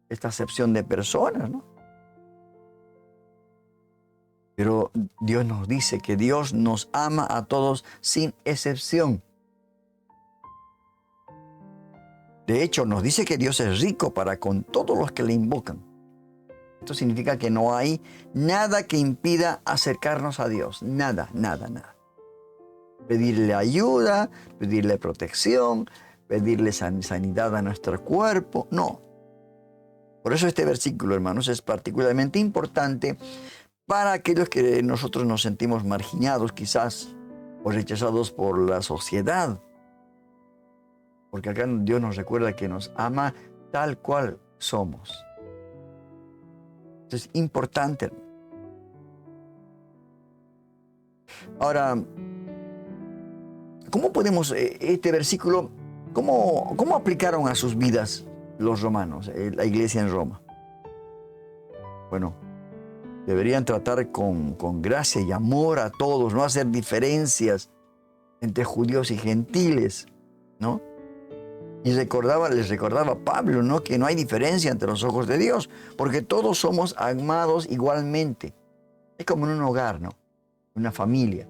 esta acepción de personas, ¿no? Pero Dios nos dice que Dios nos ama a todos sin excepción. De hecho, nos dice que Dios es rico para con todos los que le invocan. Esto significa que no hay nada que impida acercarnos a Dios. Nada, nada, nada. Pedirle ayuda, pedirle protección, pedirle sanidad a nuestro cuerpo. No. Por eso este versículo, hermanos, es particularmente importante para aquellos que nosotros nos sentimos marginados quizás o rechazados por la sociedad. Porque acá Dios nos recuerda que nos ama tal cual somos. Esto es importante. Ahora, ¿cómo podemos, este versículo, cómo aplicaron a sus vidas los romanos, la iglesia en Roma? Bueno, deberían tratar con gracia y amor a todos, no hacer diferencias entre judíos y gentiles, ¿no? Y les recordaba Pablo, ¿no?, que no hay diferencia entre los ojos de Dios, porque todos somos amados igualmente. Es como en un hogar, ¿no?, una familia.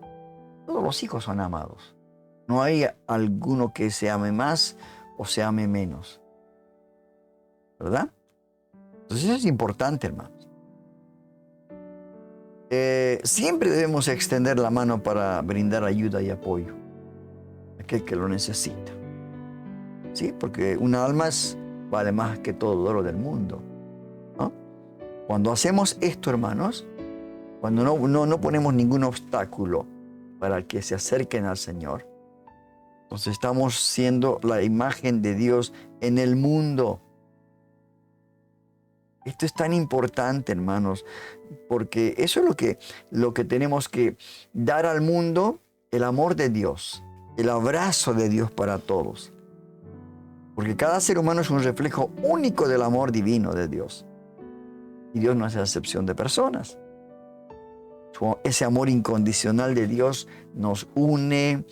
Todos los hijos son amados. No hay alguno que se ame más o se ame menos, ¿verdad? Entonces eso es importante, hermanos. Siempre debemos extender la mano para brindar ayuda y apoyo a aquel que lo necesita. Sí, porque una alma vale más que todo el oro del mundo, ¿no? Cuando hacemos esto, hermanos, cuando no ponemos ningún obstáculo para que se acerquen al Señor, entonces estamos siendo la imagen de Dios en el mundo. Esto es tan importante, hermanos, porque eso es lo que tenemos que dar al mundo, el amor de Dios, el abrazo de Dios para todos. Porque cada ser humano es un reflejo único del amor divino de Dios. Y Dios no hace excepción de personas. Ese amor incondicional de Dios nos une,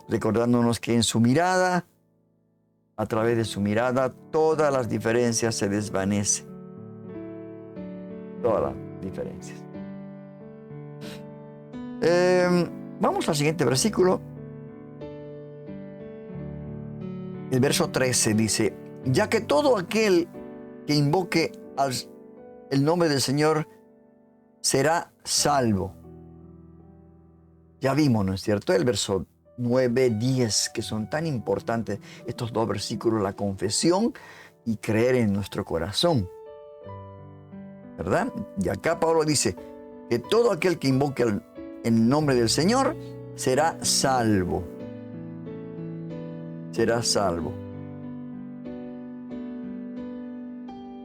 recordándonos que en su mirada, a través de su mirada, todas las diferencias se desvanecen. Todas las diferencias. Vamos al siguiente versículo. El verso 13 dice: ya que todo aquel que invoque el nombre del Señor será salvo. Ya vimos, ¿no es cierto?, el verso 9, 10, que son tan importantes estos dos versículos, la confesión y creer en nuestro corazón, ¿verdad? Y acá Pablo dice que todo aquel que invoque el nombre del Señor será salvo. serás salvo.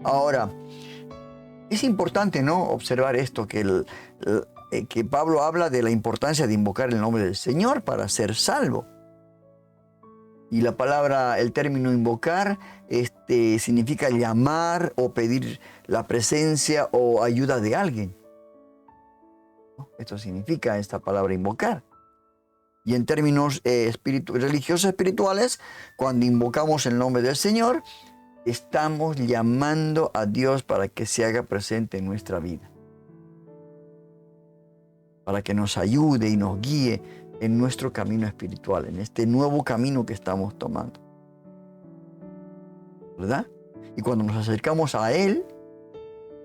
Ahora, es importante, ¿no?, observar esto, que Pablo habla de la importancia de invocar el nombre del Señor para ser salvo. Y la palabra, el término invocar, significa llamar o pedir la presencia o ayuda de alguien. Esto significa esta palabra invocar. Y en términos religiosos espirituales, cuando invocamos el nombre del Señor, estamos llamando a Dios para que se haga presente en nuestra vida, para que nos ayude y nos guíe en nuestro camino espiritual, en este nuevo camino que estamos tomando, ¿verdad? Y cuando nos acercamos a Él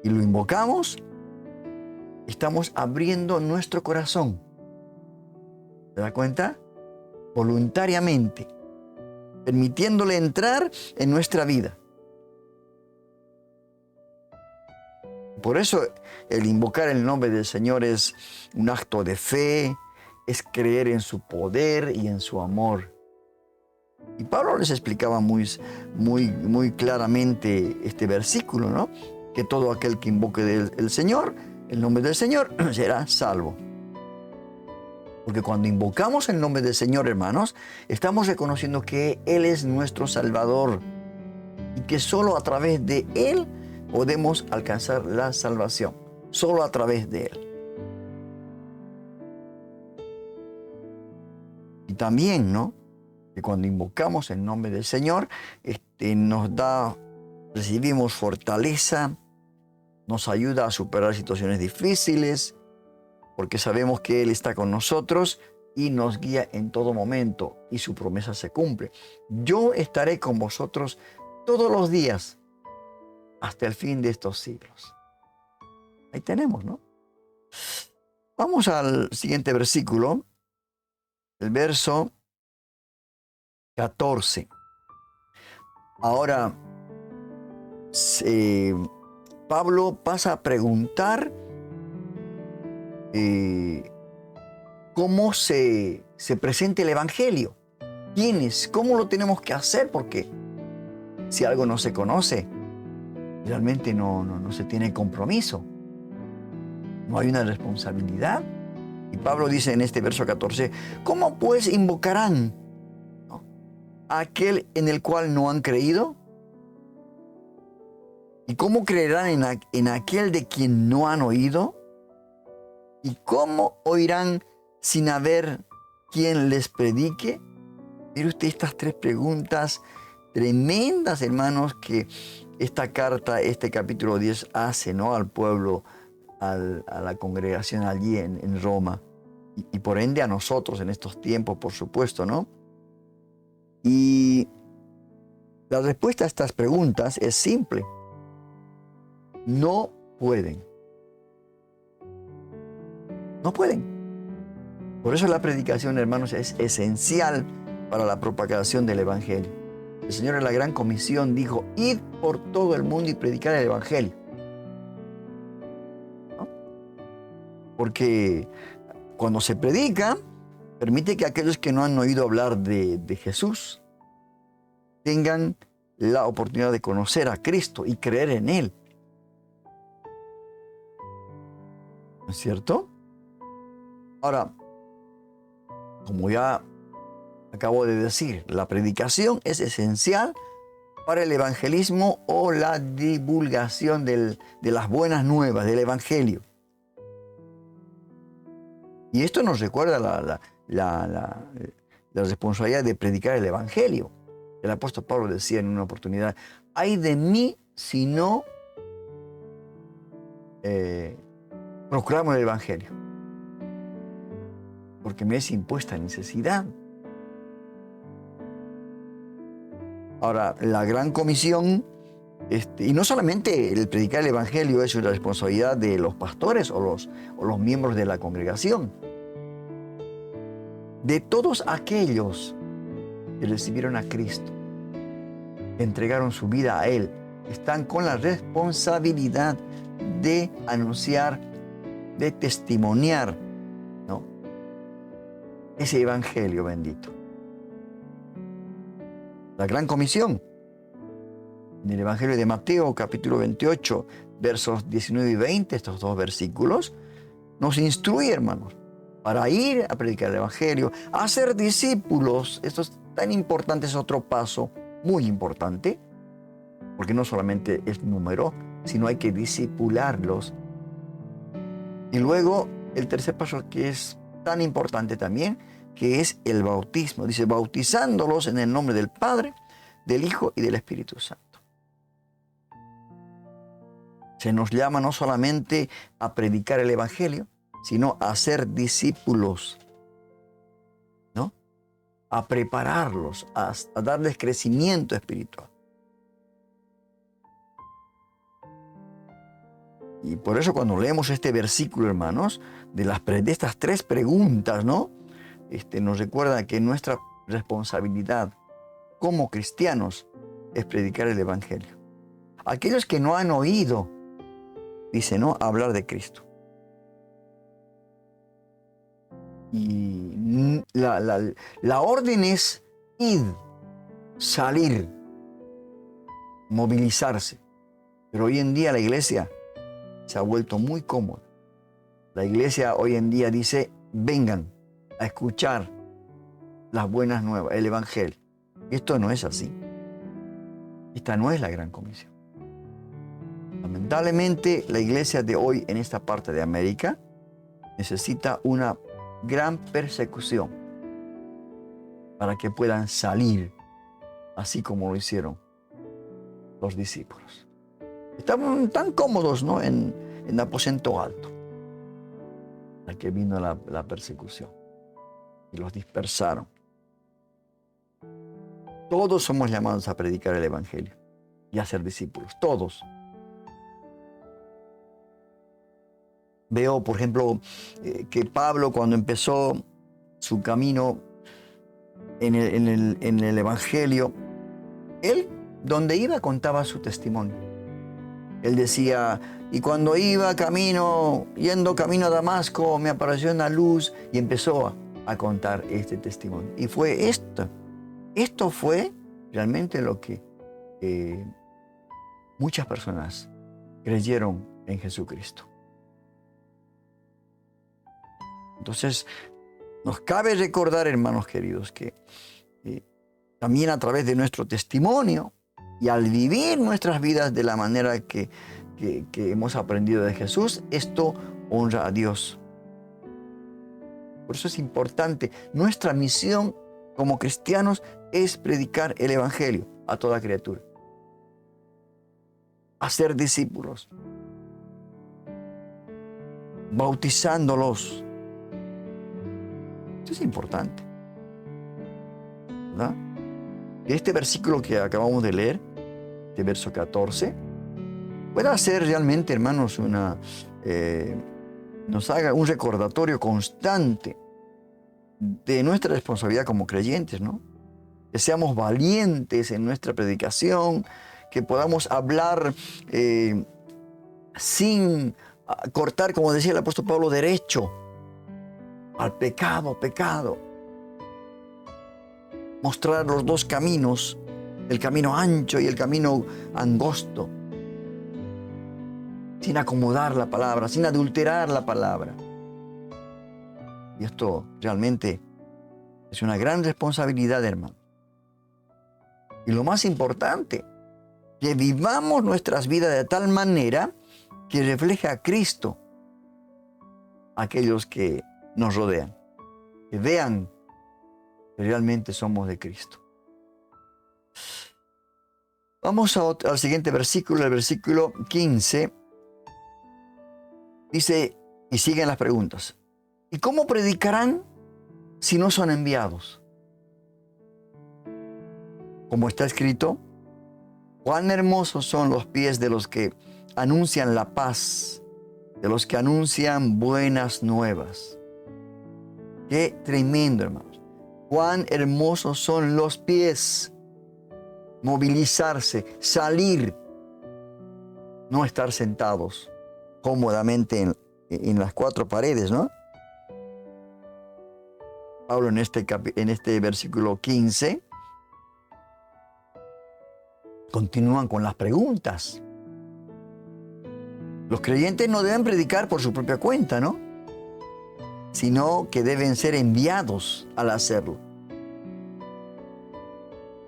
y lo invocamos, estamos abriendo nuestro corazón. ¿Se da cuenta? Voluntariamente, permitiéndole entrar en nuestra vida. Por eso el invocar el nombre del Señor es un acto de fe, es creer en su poder y en su amor. Y Pablo les explicaba muy claramente este versículo, ¿no? Que todo aquel que invoque el Señor, el nombre del Señor, será salvo. Porque cuando invocamos el nombre del Señor, hermanos, estamos reconociendo que Él es nuestro Salvador y que solo a través de Él podemos alcanzar la salvación. Solo a través de Él. Y también, ¿no?, que cuando invocamos el nombre del Señor, recibimos fortaleza, nos ayuda a superar situaciones difíciles, porque sabemos que Él está con nosotros y nos guía en todo momento y su promesa se cumple. Yo estaré con vosotros todos los días hasta el fin de estos siglos. Ahí tenemos, ¿no? Vamos al siguiente versículo, el verso 14. Ahora, Pablo pasa a preguntar cómo se presenta el Evangelio. ¿Quiénes? ¿Cómo lo tenemos que hacer? Porque si algo no se conoce, realmente no se tiene compromiso. No hay una responsabilidad. Y Pablo dice en este verso 14, ¿cómo pues invocarán a aquel en el cual no han creído? ¿Y cómo creerán en aquel de quien no han oído? ¿Y cómo oirán sin haber quien les predique? Mire usted estas tres preguntas tremendas, hermanos, que esta carta, este capítulo 10 hace, ¿no?, al pueblo, a la congregación allí en Roma. Y por ende a nosotros en estos tiempos, por supuesto, ¿no? Y la respuesta a estas preguntas es simple. No pueden. No pueden. Por eso la predicación, hermanos, es esencial para la propagación del Evangelio. El Señor en la Gran Comisión dijo, id por todo el mundo y predicar el Evangelio. ¿No? Porque cuando se predica, permite que aquellos que no han oído hablar de Jesús tengan la oportunidad de conocer a Cristo y creer en Él. ¿No es cierto? Ahora, como ya acabo de decir, la predicación es esencial para el evangelismo o la divulgación de las buenas nuevas, del Evangelio. Y esto nos recuerda la responsabilidad de predicar el Evangelio. El apóstol Pablo decía en una oportunidad, ay de mí si no proclamo el Evangelio, porque me es impuesta necesidad. Ahora, la Gran Comisión, y no solamente el predicar el Evangelio es una responsabilidad de los pastores o los miembros de la congregación, de todos aquellos que recibieron a Cristo, que entregaron su vida a Él, están con la responsabilidad de anunciar, de testimoniar, ¿no?, ese Evangelio bendito. La gran comisión. En el Evangelio de Mateo, capítulo 28, versos 19 y 20, estos dos versículos, nos instruye, hermanos, para ir a predicar el Evangelio, a ser discípulos. Esto es tan importante, es otro paso muy importante, porque no solamente es número, sino hay que discipularlos. Y luego el tercer paso, que es tan importante también, que es el bautismo. Dice, bautizándolos en el nombre del Padre, del Hijo y del Espíritu Santo. Se nos llama no solamente a predicar el Evangelio, sino a ser discípulos, ¿no? A prepararlos, a darles crecimiento espiritual. Y por eso cuando leemos este versículo, hermanos, de estas tres preguntas, ¿no? Nos recuerda que nuestra responsabilidad como cristianos es predicar el Evangelio. Aquellos que no han oído, dice, ¿no?, hablar de Cristo. Y la orden es ir, salir, movilizarse. Pero hoy en día la iglesia se ha vuelto muy cómoda. La iglesia hoy en día dice, vengan a escuchar las buenas nuevas, el Evangelio. Y esto no es así. Esta no es la gran comisión. Lamentablemente, la iglesia de hoy en esta parte de América necesita una gran persecución para que puedan salir, así como lo hicieron los discípulos. Estaban tan cómodos, ¿no?, en el aposento alto, hasta que vino la persecución y los dispersaron. Todos somos llamados a predicar el Evangelio y a ser discípulos, todos. Veo, por ejemplo, que Pablo, cuando empezó su camino en el Evangelio, él, donde iba, contaba su testimonio. Él decía, y cuando iba yendo camino a Damasco, me apareció una luz, y empezó a contar este testimonio. Y fue esto fue realmente lo que muchas personas creyeron en Jesucristo. Entonces, nos cabe recordar, hermanos queridos, que también a través de nuestro testimonio y al vivir nuestras vidas de la manera que hemos aprendido de Jesús, esto honra a Dios. Por eso es importante. Nuestra misión como cristianos es predicar el Evangelio a toda criatura. Hacer discípulos. Bautizándolos. Esto es importante, ¿verdad? Este versículo que acabamos de leer, este verso 14, puede ser realmente, hermanos, nos haga un recordatorio constante de nuestra responsabilidad como creyentes, ¿no? Que seamos valientes en nuestra predicación, que podamos hablar sin cortar, como decía el apóstol Pablo, derecho al pecado. Mostrar los dos caminos, el camino ancho y el camino angosto, sin acomodar la palabra, sin adulterar la palabra. Y esto realmente es una gran responsabilidad, hermano. Y lo más importante, que vivamos nuestras vidas de tal manera que refleje a Cristo a aquellos que nos rodean, que vean que realmente somos de Cristo. Vamos al siguiente versículo, el versículo 15. Dice, y siguen las preguntas. ¿Y cómo predicarán si no son enviados? Como está escrito, cuán hermosos son los pies de los que anuncian la paz, de los que anuncian buenas nuevas. Qué tremendo, hermanos. Cuán hermosos son los pies. Movilizarse, salir, no estar sentados cómodamente en las cuatro paredes, ¿no? Pablo en este versículo 15 continúan con las preguntas. Los creyentes no deben predicar por su propia cuenta, ¿no? Sino que deben ser enviados al hacerlo.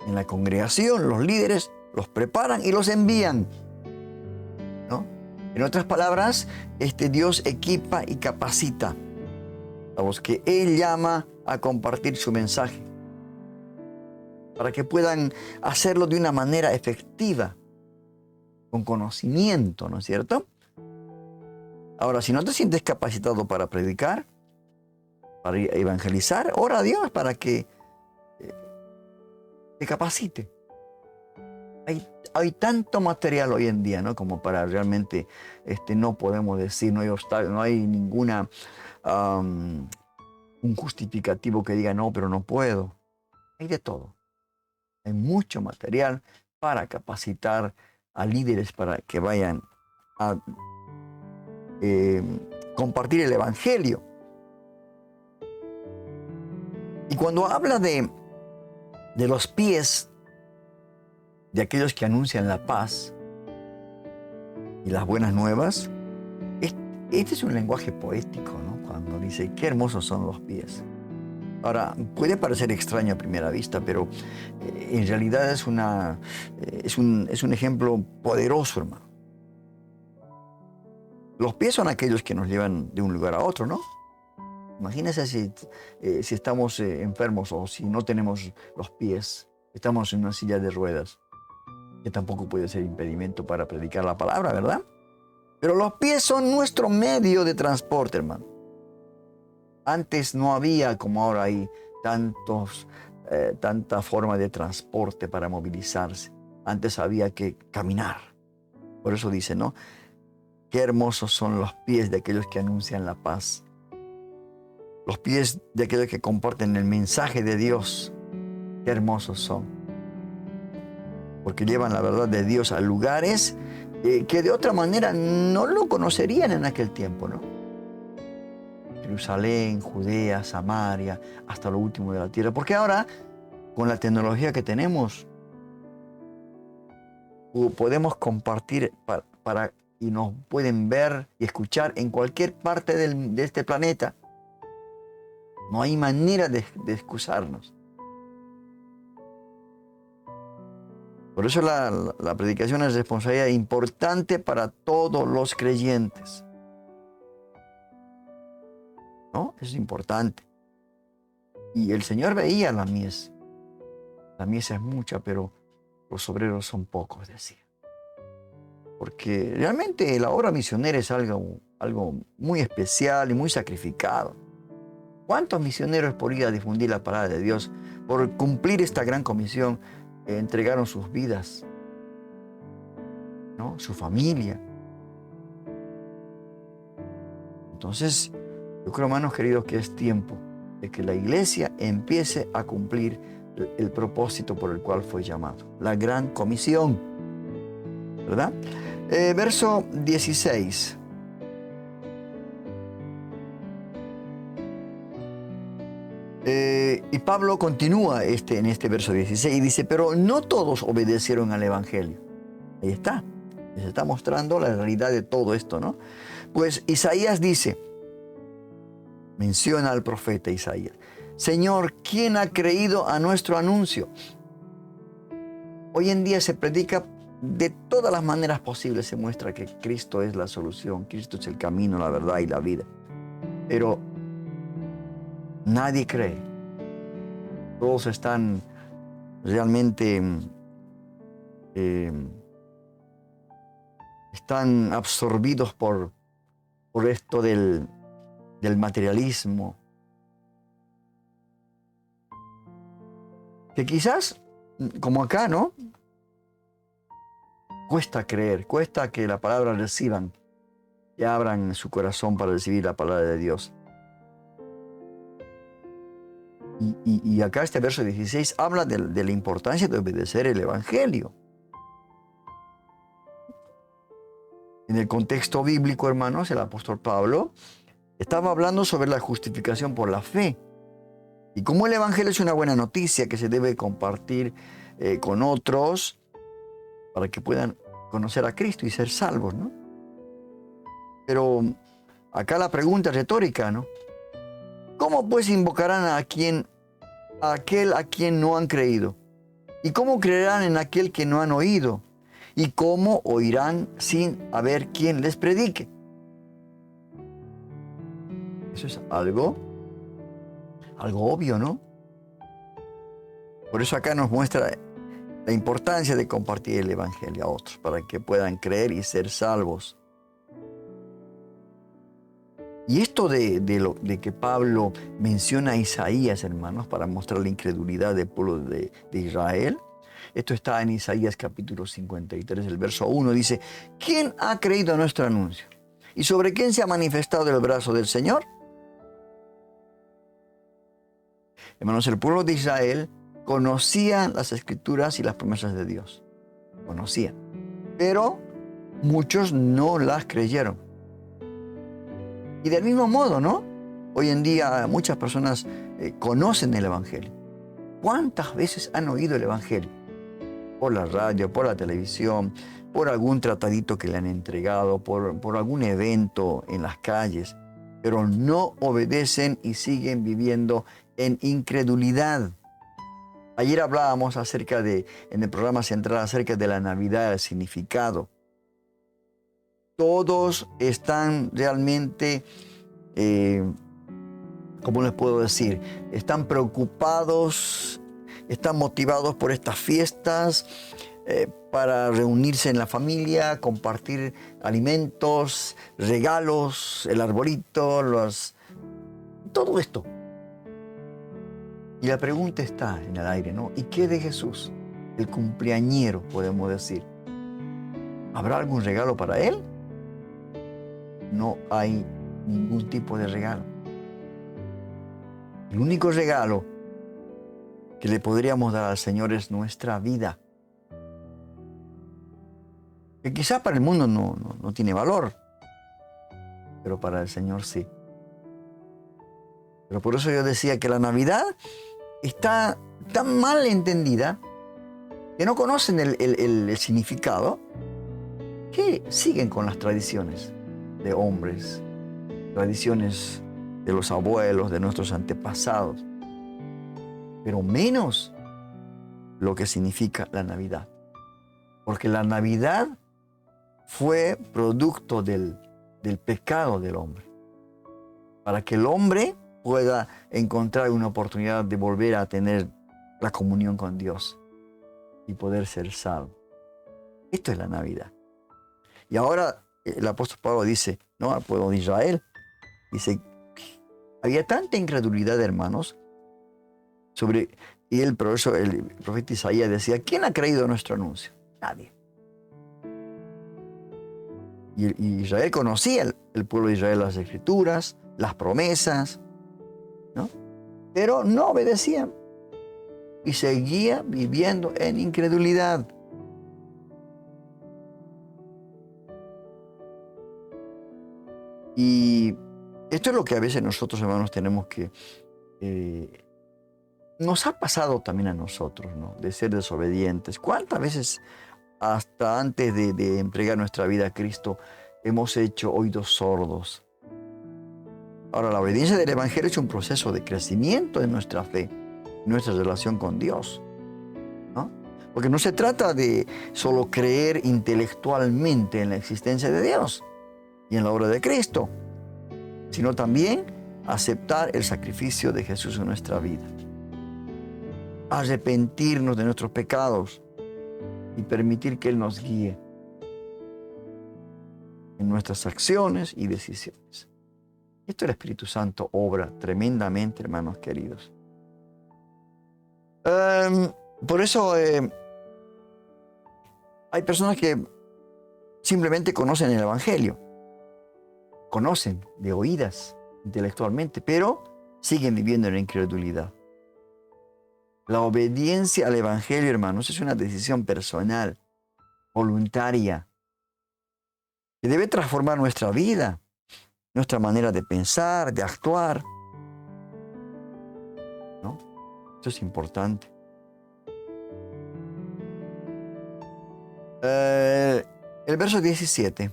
En la congregación, los líderes los preparan y los envían, ¿no? En otras palabras, Dios equipa y capacita a los que Él llama a compartir su mensaje, para que puedan hacerlo de una manera efectiva, con conocimiento, ¿no es cierto? Ahora, si no te sientes capacitado para predicar, para evangelizar, ora a Dios para que te capacite. Hay tanto material hoy en día, ¿no? Como para realmente no podemos decir, no hay ninguna un justificativo que diga no, pero no puedo. Hay de todo. Hay mucho material para capacitar a líderes para que vayan a compartir el evangelio. Y cuando habla de los pies de aquellos que anuncian la paz y las buenas nuevas, este es un lenguaje poético, ¿no? Cuando dice, qué hermosos son los pies. Ahora, puede parecer extraño a primera vista, pero en realidad es un ejemplo poderoso, hermano. Los pies son aquellos que nos llevan de un lugar a otro, ¿no? Imagínense si estamos enfermos o si no tenemos los pies, estamos en una silla de ruedas, que tampoco puede ser impedimento para predicar la palabra, ¿verdad? Pero los pies son nuestro medio de transporte, hermano. Antes no había, como ahora hay, tanta forma de transporte para movilizarse. Antes había que caminar. Por eso dice, ¿no? Qué hermosos son los pies de aquellos que anuncian la paz. Los pies de aquellos que comparten el mensaje de Dios. Qué hermosos son. Porque llevan la verdad de Dios a lugares que de otra manera no lo conocerían en aquel tiempo, ¿no? Jerusalén, Judea, Samaria, hasta lo último de la tierra. Porque ahora, con la tecnología que tenemos, podemos compartir y nos pueden ver y escuchar en cualquier parte de este planeta. No hay manera de excusarnos. Por eso la predicación es responsabilidad importante para todos los creyentes. ¿No? Es importante. Y el Señor veía la mies. La mies es mucha, pero los obreros son pocos, decía. Porque realmente la obra misionera es algo muy especial y muy sacrificado. ¿Cuántos misioneros por ir a difundir la palabra de Dios, por cumplir esta gran comisión, entregaron sus vidas, ¿no? Su familia? Entonces, yo creo, hermanos queridos, que es tiempo de que la iglesia empiece a cumplir el propósito por el cual fue llamado, la gran comisión, ¿verdad? Verso 16. Y Pablo continúa en este verso 16 y dice, pero no todos obedecieron al evangelio. Ahí está. Se está mostrando la realidad de todo esto, ¿no? Pues Isaías dice, menciona al profeta Isaías, Señor, ¿quién ha creído a nuestro anuncio? Hoy en día se predica de todas las maneras posibles, se muestra que Cristo es la solución, Cristo es el camino, la verdad y la vida. Pero nadie cree. Todos están realmente están absorbidos por esto del materialismo. Que quizás, como acá, ¿no? Cuesta creer, cuesta que la palabra reciban y abran su corazón para recibir la palabra de Dios. Y acá este verso 16 habla de la importancia de obedecer el evangelio. En el contexto bíblico, hermanos, el apóstol Pablo estaba hablando sobre la justificación por la fe. Y como el evangelio es una buena noticia que se debe compartir con otros, para que puedan conocer a Cristo y ser salvos, ¿no? Pero acá la pregunta retórica, ¿no? ¿Cómo pues invocarán a aquel a quien no han creído? ¿Y cómo creerán en aquel que no han oído? ¿Y cómo oirán sin haber quien les predique? Eso es algo obvio, ¿no? Por eso acá nos muestra la importancia de compartir el Evangelio a otros, para que puedan creer y ser salvos. Y esto de que Pablo menciona a Isaías, hermanos, para mostrar la incredulidad del pueblo de Israel, esto está en Isaías capítulo 53, el verso 1, dice: ¿quién ha creído a nuestro anuncio? ¿Y sobre quién se ha manifestado el brazo del Señor? Hermanos, el pueblo de Israel conocía las Escrituras y las promesas de Dios. Conocían. Pero muchos no las creyeron. Y del mismo modo, ¿no? Hoy en día muchas personas conocen el Evangelio. ¿Cuántas veces han oído el Evangelio? Por la radio, por la televisión, por algún tratadito que le han entregado, por algún evento en las calles, pero no obedecen y siguen viviendo en incredulidad. Ayer hablábamos en el programa central acerca de la Navidad, el significado. Todos están realmente, ¿cómo les puedo decir? Están preocupados, están motivados por estas fiestas, para reunirse en la familia, compartir alimentos, regalos, el arbolito, todo esto. Y la pregunta está en el aire, ¿no? ¿Y qué de Jesús? El cumpleañero, podemos decir. ¿Habrá algún regalo para él? No hay ningún tipo de regalo. El único regalo que le podríamos dar al Señor es nuestra vida. Que quizá para el mundo no tiene valor, pero para el Señor sí. Pero por eso yo decía que la Navidad está tan mal entendida que no conocen el significado, que siguen con las tradiciones de hombres, tradiciones de los abuelos, de nuestros antepasados, pero menos lo que significa la Navidad. Porque la Navidad fue producto del pecado del hombre. Para que el hombre pueda encontrar una oportunidad de volver a tener la comunión con Dios y poder ser salvo. Esto es la Navidad. Y ahora el apóstol Pablo dice, ¿no?, al pueblo de Israel, dice, había tanta incredulidad, hermanos, y el profeta Isaías decía, ¿quién ha creído nuestro anuncio? Nadie. Y Israel conocía, el pueblo de Israel, las Escrituras, las promesas, ¿no? Pero no obedecían y seguía viviendo en incredulidad. Y esto es lo que a veces nosotros, hermanos, tenemos que... nos ha pasado también a nosotros, ¿no?, de ser desobedientes. ¿Cuántas veces, hasta antes de entregar nuestra vida a Cristo, hemos hecho oídos sordos? Ahora, la obediencia del Evangelio es un proceso de crecimiento en nuestra fe, en nuestra relación con Dios, ¿no? Porque no se trata de solo creer intelectualmente en la existencia de Dios y en la obra de Cristo, sino también aceptar el sacrificio de Jesús en nuestra vida, arrepentirnos de nuestros pecados y permitir que Él nos guíe en nuestras acciones y decisiones. Esto el Espíritu Santo obra tremendamente, hermanos queridos. Por eso hay personas que simplemente conocen el Evangelio, conocen de oídas intelectualmente, pero siguen viviendo en la incredulidad. La obediencia al Evangelio, hermanos, es una decisión personal, voluntaria, que debe transformar nuestra vida, nuestra manera de pensar, de actuar, ¿no? Esto es importante. El verso 17.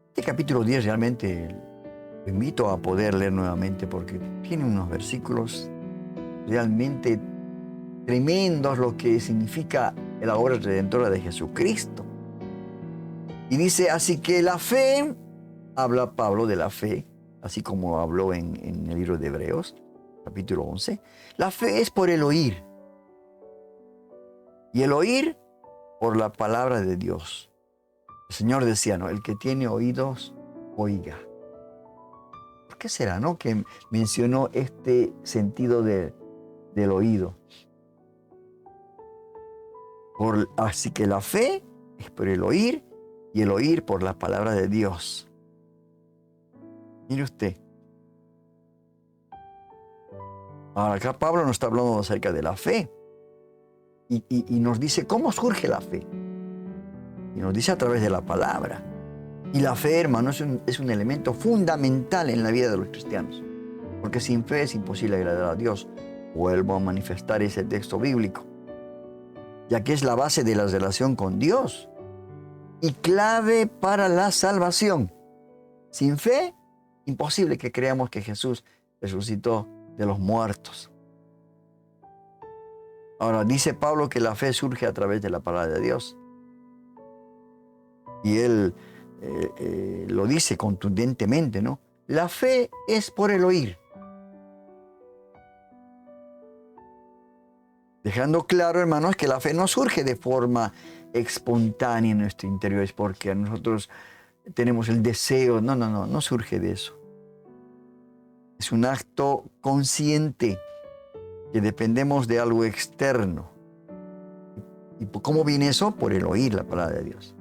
Este capítulo 10 realmente lo invito a poder leer nuevamente porque tiene unos versículos realmente tremendos lo que significa la obra redentora de Jesucristo. Y dice, así que la fe, habla Pablo de la fe, así como habló en el libro de Hebreos, capítulo 11. La fe es por el oír. Y el oír por la palabra de Dios. El Señor decía, ¿no? El que tiene oídos, oiga. ¿Por qué será, no? Que mencionó este sentido del oído. Así que la fe es por el oír y el oír por la palabra de Dios. Mire usted. Ahora acá Pablo nos está hablando acerca de la fe. Y nos dice cómo surge la fe. Y nos dice a través de la palabra. Y la fe, hermano, es un elemento fundamental en la vida de los cristianos. Porque sin fe es imposible agradar a Dios. Vuelvo a manifestar ese texto bíblico. Ya que es la base de la relación con Dios. Y clave para la salvación. Sin fe, imposible que creamos que Jesús resucitó de los muertos. Ahora, dice Pablo que la fe surge a través de la palabra de Dios. Y él lo dice contundentemente, ¿no? La fe es por el oír. Dejando claro, hermanos, que la fe no surge de forma espontánea en nuestro interior, es porque nosotros tenemos el deseo. No surge de eso. Es un acto consciente que dependemos de algo externo. ¿Y cómo viene eso? Por el oír la palabra de Dios.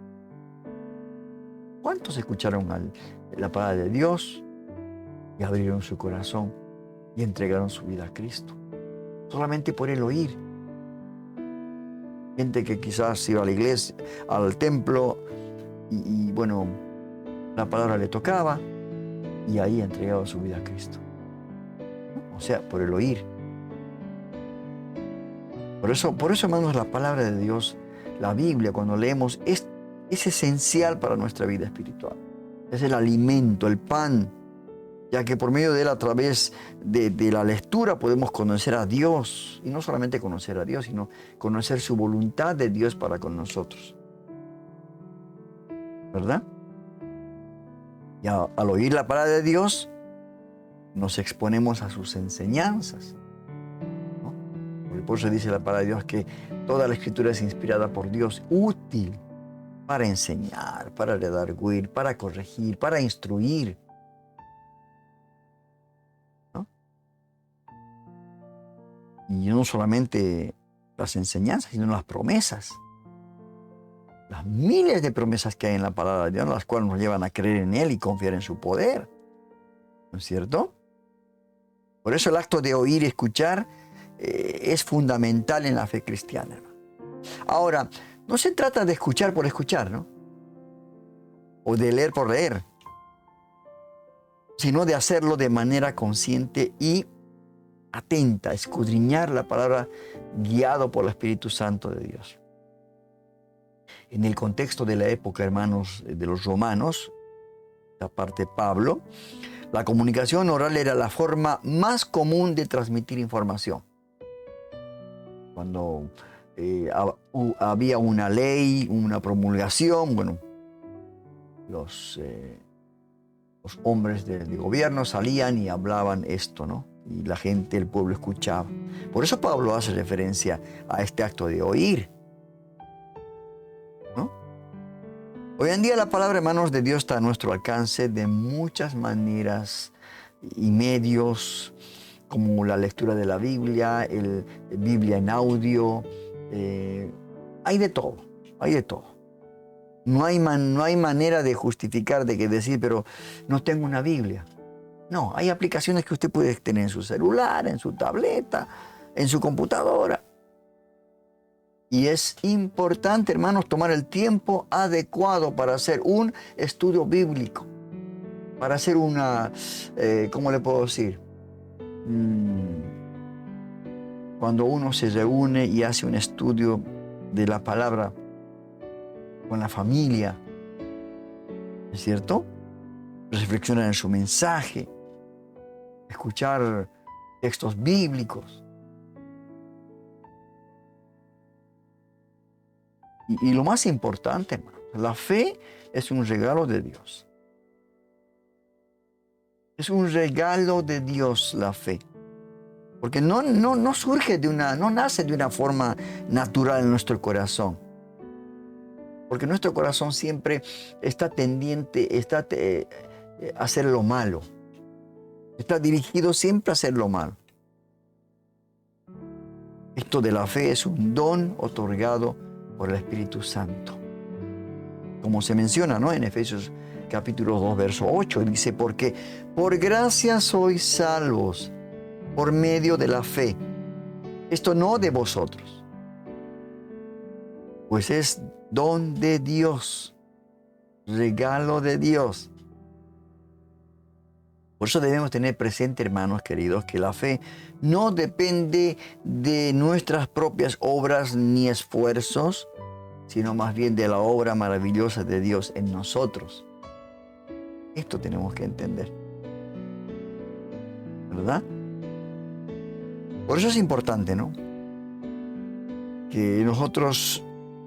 ¿Cuántos escucharon la palabra de Dios y abrieron su corazón y entregaron su vida a Cristo? Solamente por el oír. Gente que quizás iba a la iglesia, al templo, y bueno, la palabra le tocaba y ahí entregaba su vida a Cristo. O sea, por el oír. Por eso, hermanos, la palabra de Dios, la Biblia, cuando leemos, es esencial para nuestra vida espiritual. Es el alimento, el pan, ya que por medio de él, a través de la lectura, podemos conocer a Dios. Y no solamente conocer a Dios, sino conocer su voluntad de Dios para con nosotros. ¿Verdad? Y al oír la palabra de Dios, nos exponemos a sus enseñanzas. Por eso dice la palabra de Dios que toda la Escritura es inspirada por Dios, útil para enseñar, para redarguir, para corregir, para instruir. ¿No? Y no solamente las enseñanzas, sino las promesas. Las miles de promesas que hay en la palabra de Dios, las cuales nos llevan a creer en Él y confiar en su poder. ¿No es cierto? Por eso el acto de oír y escuchar es fundamental en la fe cristiana. Ahora, no se trata de escuchar por escuchar, ¿no? O de leer por leer, sino de hacerlo de manera consciente y atenta, escudriñar la palabra guiado por el Espíritu Santo de Dios. En el contexto de la época, hermanos, de los romanos, aparte Pablo, la comunicación oral era la forma más común de transmitir información. Cuando había una ley, una promulgación, bueno, los hombres de gobierno salían y hablaban esto, ¿no? Y la gente, el pueblo escuchaba. Por eso Pablo hace referencia a este acto de oír, ¿no? Hoy en día la palabra, hermanos, de Dios está a nuestro alcance de muchas maneras y medios, como la lectura de la Biblia, Biblia en audio. Hay de todo, hay de todo. No hay manera de justificar, de decir, pero no tengo una Biblia. No, hay aplicaciones que usted puede tener en su celular, en su tableta, en su computadora. Y es importante, hermanos, tomar el tiempo adecuado para hacer un estudio bíblico. Para hacer una, ¿cómo le puedo decir? Cuando uno se reúne y hace un estudio de la palabra, con la familia, ¿es cierto? Reflexionar en su mensaje, escuchar textos bíblicos. Y lo más importante, hermano, la fe es un regalo de Dios. Es un regalo de Dios la fe. Porque no surge no nace de una forma natural en nuestro corazón. Porque nuestro corazón siempre está tendiente, a hacer lo malo. Está dirigido siempre a hacer lo malo. Esto de la fe es un don otorgado por el Espíritu Santo. Como se menciona, ¿no?, en Efesios capítulo 2, verso 8, dice, porque por gracia sois salvos por medio de la fe. Esto no de vosotros, pues es don de Dios, regalo de Dios. Por eso debemos tener presente, hermanos queridos, que la fe no depende de nuestras propias obras ni esfuerzos, sino más bien de la obra maravillosa de Dios en nosotros. Esto tenemos que entender, ¿verdad? Por eso es importante, ¿no?, que nosotros,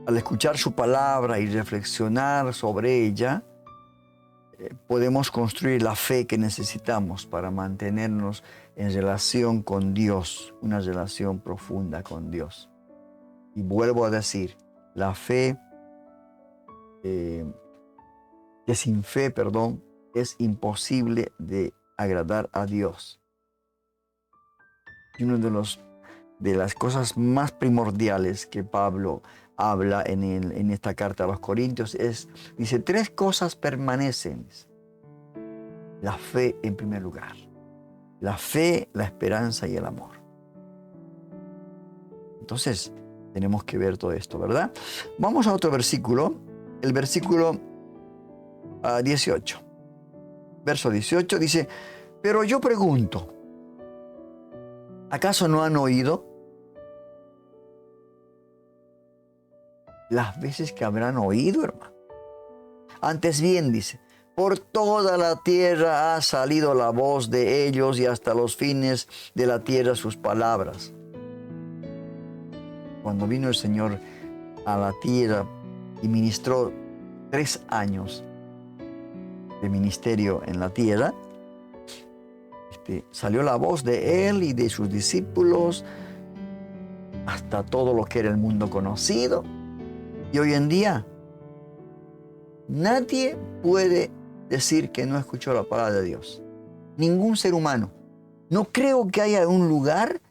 al escuchar su palabra y reflexionar sobre ella, podemos construir la fe que necesitamos para mantenernos en relación con Dios, una relación profunda con Dios. Y vuelvo a decir, la fe, que sin fe, es imposible de agradar a Dios. Y una de las cosas más primordiales que Pablo habla en esta carta a los Corintios dice, 3 cosas permanecen. La fe en primer lugar. La fe, la esperanza y el amor. Entonces, tenemos que ver todo esto, ¿verdad? Vamos a otro versículo, el versículo 18. Verso 18 dice, pero yo pregunto, ¿acaso no han oído? Las veces que habrán oído, hermano. Antes bien, dice, por toda la tierra ha salido la voz de ellos y hasta los fines de la tierra sus palabras. Cuando vino el Señor a la tierra y ministró 3 años de ministerio en la tierra, salió la voz de Él y de sus discípulos hasta todo lo que era el mundo conocido. Y hoy en día, nadie puede decir que no escuchó la palabra de Dios. Ningún ser humano. No creo que haya un lugar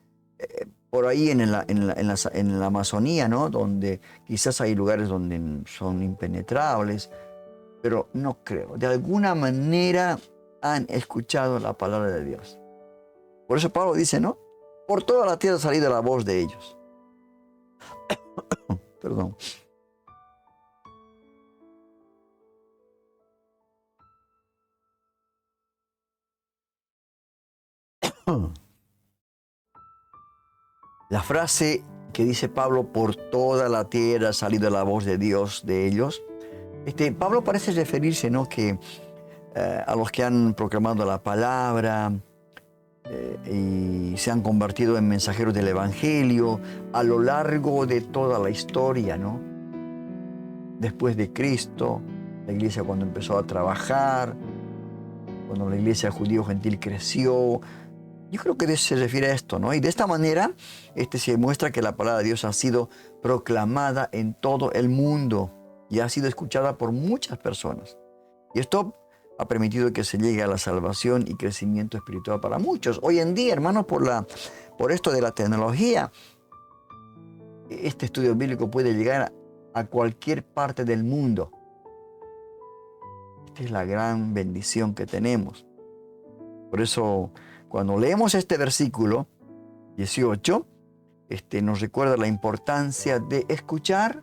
por ahí en la Amazonía, ¿no?, donde quizás hay lugares donde son impenetrables, pero no creo. De alguna manera han escuchado la palabra de Dios. Por eso Pablo dice, ¿no?, por toda la tierra ha salido la voz de ellos. Perdón. La frase que dice Pablo, por toda la tierra ha salido la voz de Dios de ellos, Pablo parece referirse, ¿no?, que a los que han proclamado la palabra y se han convertido en mensajeros del Evangelio a lo largo de toda la historia, ¿no? Después de Cristo, la iglesia cuando empezó a trabajar, cuando la iglesia judío-gentil creció. Yo creo que se refiere a esto, ¿no? Y de esta manera se muestra que la palabra de Dios ha sido proclamada en todo el mundo y ha sido escuchada por muchas personas. Y esto ha permitido que se llegue a la salvación y crecimiento espiritual para muchos. Hoy en día, hermanos, por esto de la tecnología, este estudio bíblico puede llegar a cualquier parte del mundo. Esta es la gran bendición que tenemos. Por eso, cuando leemos este versículo 18, nos recuerda la importancia de escuchar,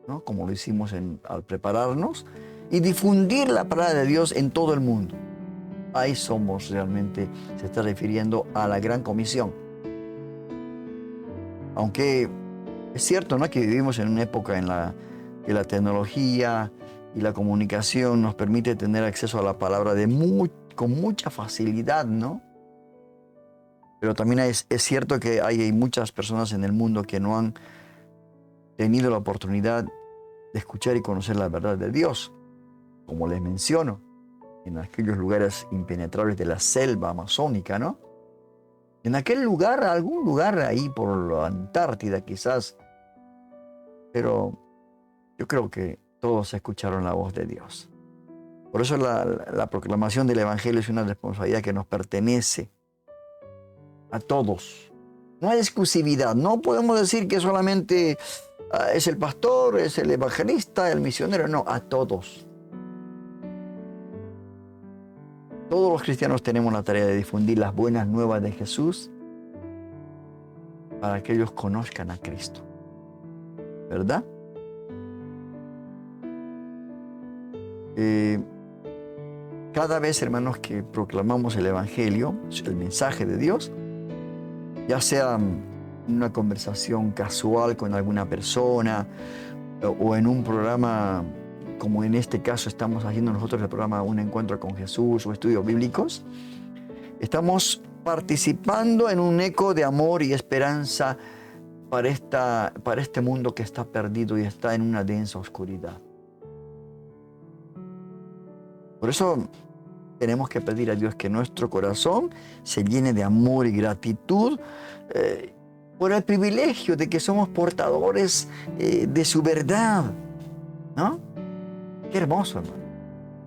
¿no?, como lo hicimos al prepararnos, y difundir la palabra de Dios en todo el mundo. Ahí somos realmente, se está refiriendo a la gran comisión. Aunque es cierto, ¿no?, que vivimos en una época en la que la tecnología y la comunicación nos permite tener acceso a la palabra con mucha facilidad, ¿no? Pero también es cierto que hay muchas personas en el mundo que no han tenido la oportunidad de escuchar y conocer la verdad de Dios. Como les menciono, en aquellos lugares impenetrables de la selva amazónica, ¿no? En aquel lugar, algún lugar ahí por la Antártida quizás, pero yo creo que todos escucharon la voz de Dios. Por eso la proclamación del Evangelio es una responsabilidad que nos pertenece a todos. No hay exclusividad. No podemos decir que solamente es el pastor, es el evangelista, el misionero. No, a todos. Todos los cristianos tenemos la tarea de difundir las buenas nuevas de Jesús para que ellos conozcan a Cristo. ¿Verdad? Cada vez, hermanos, que proclamamos el Evangelio, el mensaje de Dios, ya sea en una conversación casual con alguna persona o en un programa, como en este caso estamos haciendo nosotros el programa Un Encuentro con Jesús o Estudios Bíblicos, estamos participando en un eco de amor y esperanza para este mundo que está perdido y está en una densa oscuridad. Por eso tenemos que pedir a Dios que nuestro corazón se llene de amor y gratitud por el privilegio de que somos portadores de su verdad, ¿no? Qué hermoso, hermano.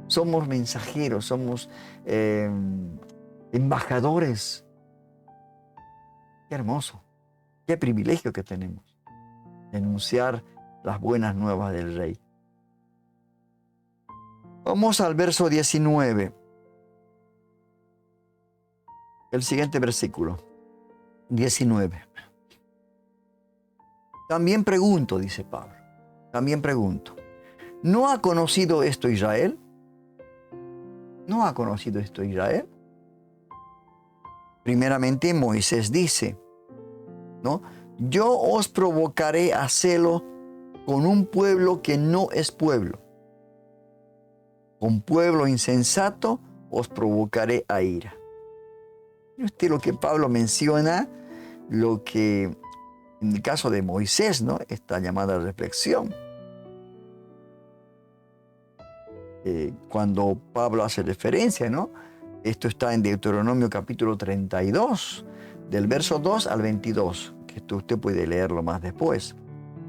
Somos mensajeros, somos embajadores. Qué hermoso. Qué privilegio que tenemos de anunciar las buenas nuevas del Rey. Vamos al verso 19. El siguiente versículo, 19. También pregunto, dice Pablo, también pregunto, ¿no ha conocido esto Israel? ¿No ha conocido esto Israel? Primeramente Moisés dice, ¿no? Yo os provocaré a celo con un pueblo que no es pueblo. Con pueblo insensato os provocaré a ira. Este es lo que Pablo menciona, lo que en el caso de Moisés, ¿no? Esta llamada reflexión. Cuando Pablo hace referencia, ¿no? Esto está en Deuteronomio capítulo 32, del verso 2 al 22, que usted puede leerlo más después.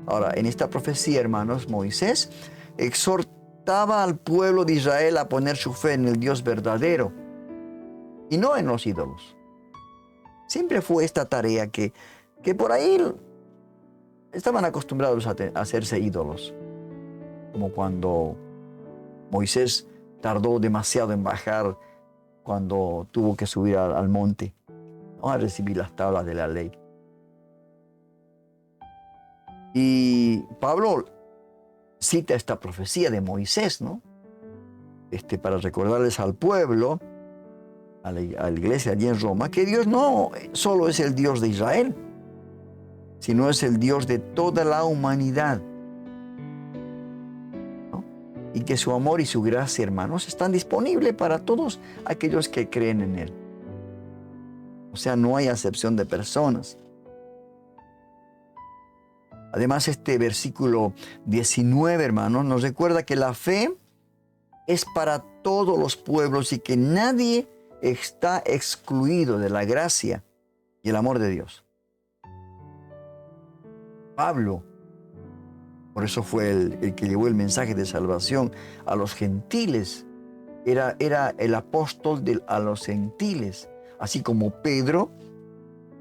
Ahora, en esta profecía, hermanos, Moisés exhortaba al pueblo de Israel a poner su fe en el Dios verdadero y no en los ídolos. Siempre fue esta tarea que por ahí estaban acostumbrados a hacerse ídolos. Como cuando Moisés tardó demasiado en bajar cuando tuvo que subir al monte, ¿no? A recibir las tablas de la ley. Y Pablo cita esta profecía de Moisés, ¿no? Para recordarles al pueblo, a la iglesia allí en Roma, que Dios no solo es el Dios de Israel, sino es el Dios de toda la humanidad, ¿no? Y que su amor y su gracia, hermanos, están disponibles para todos aquellos que creen en Él. O sea, no hay acepción de personas. Además, este versículo 19, hermanos, nos recuerda que la fe es para todos los pueblos y que nadie está excluido de la gracia y el amor de Dios. Pablo, por eso fue el que llevó el mensaje de salvación a los gentiles. Era el apóstol a los gentiles, así como Pedro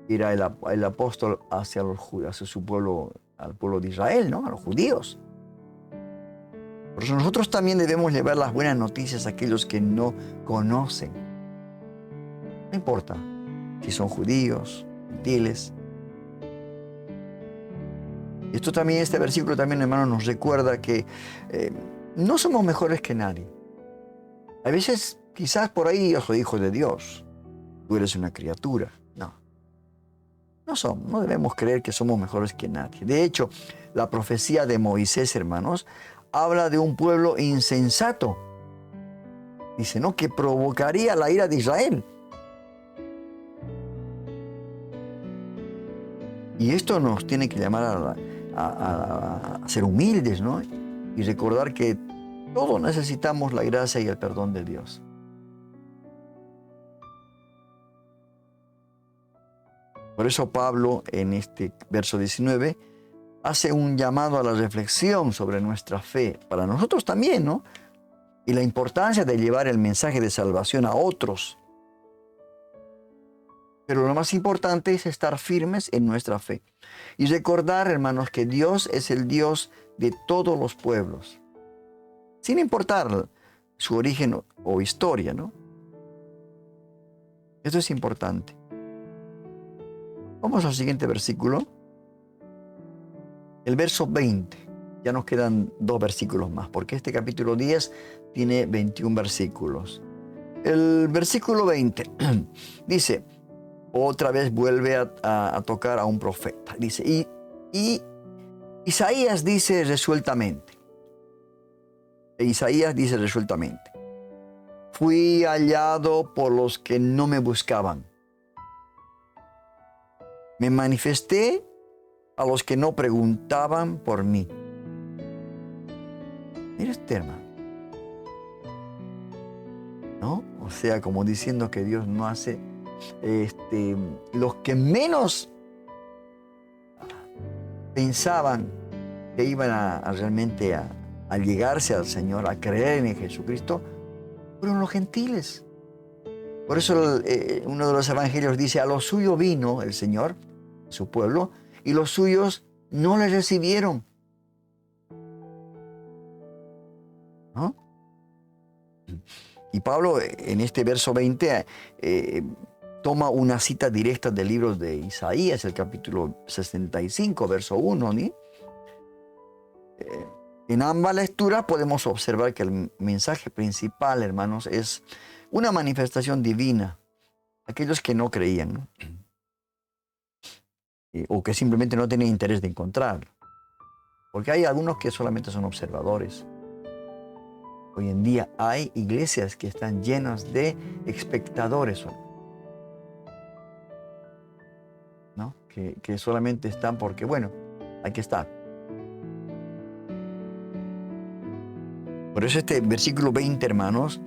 era el apóstol hacia su pueblo, al pueblo de Israel, ¿no? A los judíos. Por eso nosotros también debemos llevar las buenas noticias a aquellos que no conocen. No importa si son judíos, gentiles. Este versículo también, hermano, nos recuerda que no somos mejores que nadie. A veces, quizás por ahí yo soy hijo de Dios. Tú eres una criatura. No No debemos creer que somos mejores que nadie. De hecho, la profecía de Moisés, hermanos, habla de un pueblo insensato. Dice, ¿no?, que provocaría la ira de Israel. Y esto nos tiene que llamar a ser humildes, ¿no? Y recordar que todos necesitamos la gracia y el perdón de Dios. Por eso Pablo, en este verso 19, hace un llamado a la reflexión sobre nuestra fe, para nosotros también, ¿no? Y la importancia de llevar el mensaje de salvación a otros. Pero lo más importante es estar firmes en nuestra fe. Y recordar, hermanos, que Dios es el Dios de todos los pueblos. Sin importar su origen o historia, ¿no? Esto es importante. Vamos al siguiente versículo. El verso 20. Ya nos quedan 2 versículos más, porque este capítulo 10 tiene 21 versículos. El versículo 20 dice, otra vez vuelve a tocar a un profeta. Dice, y Isaías dice resueltamente. Isaías dice resueltamente, fui hallado por los que no me buscaban. Me manifesté a los que no preguntaban por mí. Mira este hermano, ¿no? O sea, como diciendo que Dios no hace los que menos pensaban que iban a realmente a llegarse al Señor, a creer en Jesucristo, fueron los gentiles. Por eso uno de los evangelios dice, a lo suyo vino el Señor, su pueblo, y los suyos no le recibieron. ¿No? Y Pablo en este verso 20 toma una cita directa del libro de Isaías, el capítulo 65, verso 1. ¿Sí? En ambas lecturas podemos observar que el mensaje principal, hermanos, es una manifestación divina. Aquellos que no creían, ¿no? O que simplemente no tenían interés de encontrarlo. Porque hay algunos que solamente son observadores. Hoy en día hay iglesias que están llenas de espectadores, ¿no? Que solamente están porque, bueno, hay que estar. Por eso este versículo 20, hermanos,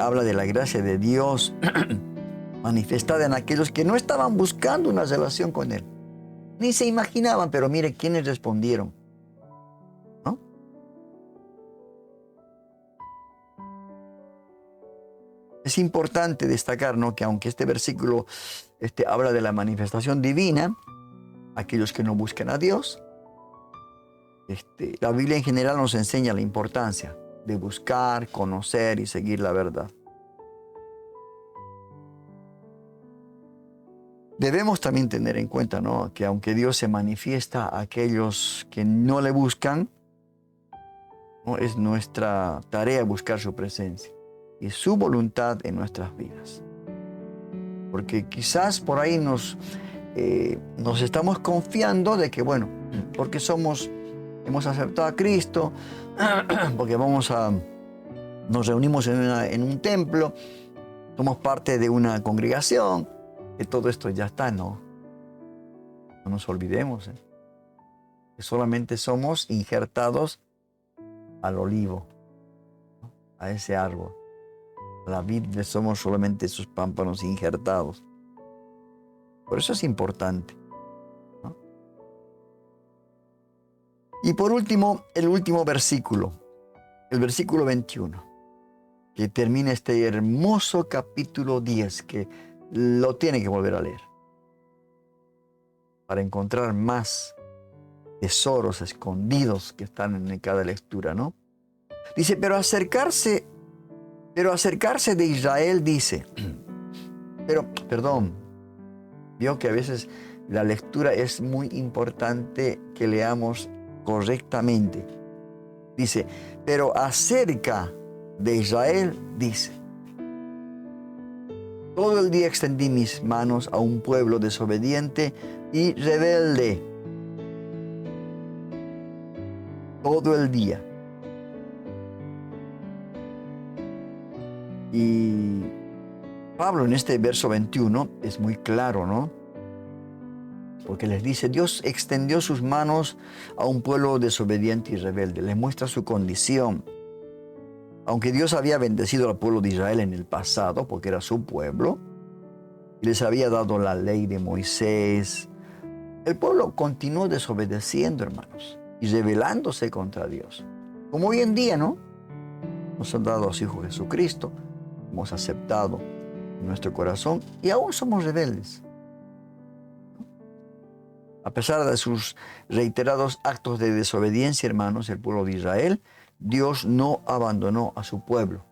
habla de la gracia de Dios manifestada en aquellos que no estaban buscando una relación con Él. Ni se imaginaban, pero mire quiénes respondieron, ¿no? Es importante destacar, ¿no?, que aunque este versículo habla de la manifestación divina, aquellos que no buscan a Dios, la Biblia en general nos enseña la importancia de buscar, conocer y seguir la verdad. Debemos también tener en cuenta, ¿no?, que aunque Dios se manifiesta a aquellos que no le buscan, ¿no?, es nuestra tarea buscar su presencia y su voluntad en nuestras vidas. Porque quizás por ahí nos estamos confiando de que, bueno, porque hemos aceptado a Cristo, porque nos reunimos en un templo, somos parte de una congregación, que todo esto ya está, ¿no? No nos olvidemos, que solamente somos injertados al olivo, ¿no?, a ese árbol. A la vid somos solamente sus pámpanos injertados. Por eso es importante, ¿no? Y por último, el último versículo, el versículo 21, que termina este hermoso capítulo 10, que lo tiene que volver a leer para encontrar más tesoros escondidos que están en cada lectura, ¿no? Dice, pero acercarse de Israel, dice, vio que a veces la lectura es muy importante que leamos correctamente. Dice, pero acerca de Israel, dice. Todo el día extendí mis manos a un pueblo desobediente y rebelde. Todo el día. Y Pablo en este verso 21 es muy claro, ¿no? Porque les dice, Dios extendió sus manos a un pueblo desobediente y rebelde. Les muestra su condición. Aunque Dios había bendecido al pueblo de Israel en el pasado, porque era su pueblo, y les había dado la ley de Moisés, el pueblo continuó desobedeciendo, hermanos, y rebelándose contra Dios. Como hoy en día, ¿no? Nos han dado a su Hijo Jesucristo, hemos aceptado en nuestro corazón y aún somos rebeldes. A pesar de sus reiterados actos de desobediencia, hermanos, el pueblo de Israel, Dios no abandonó a su pueblo.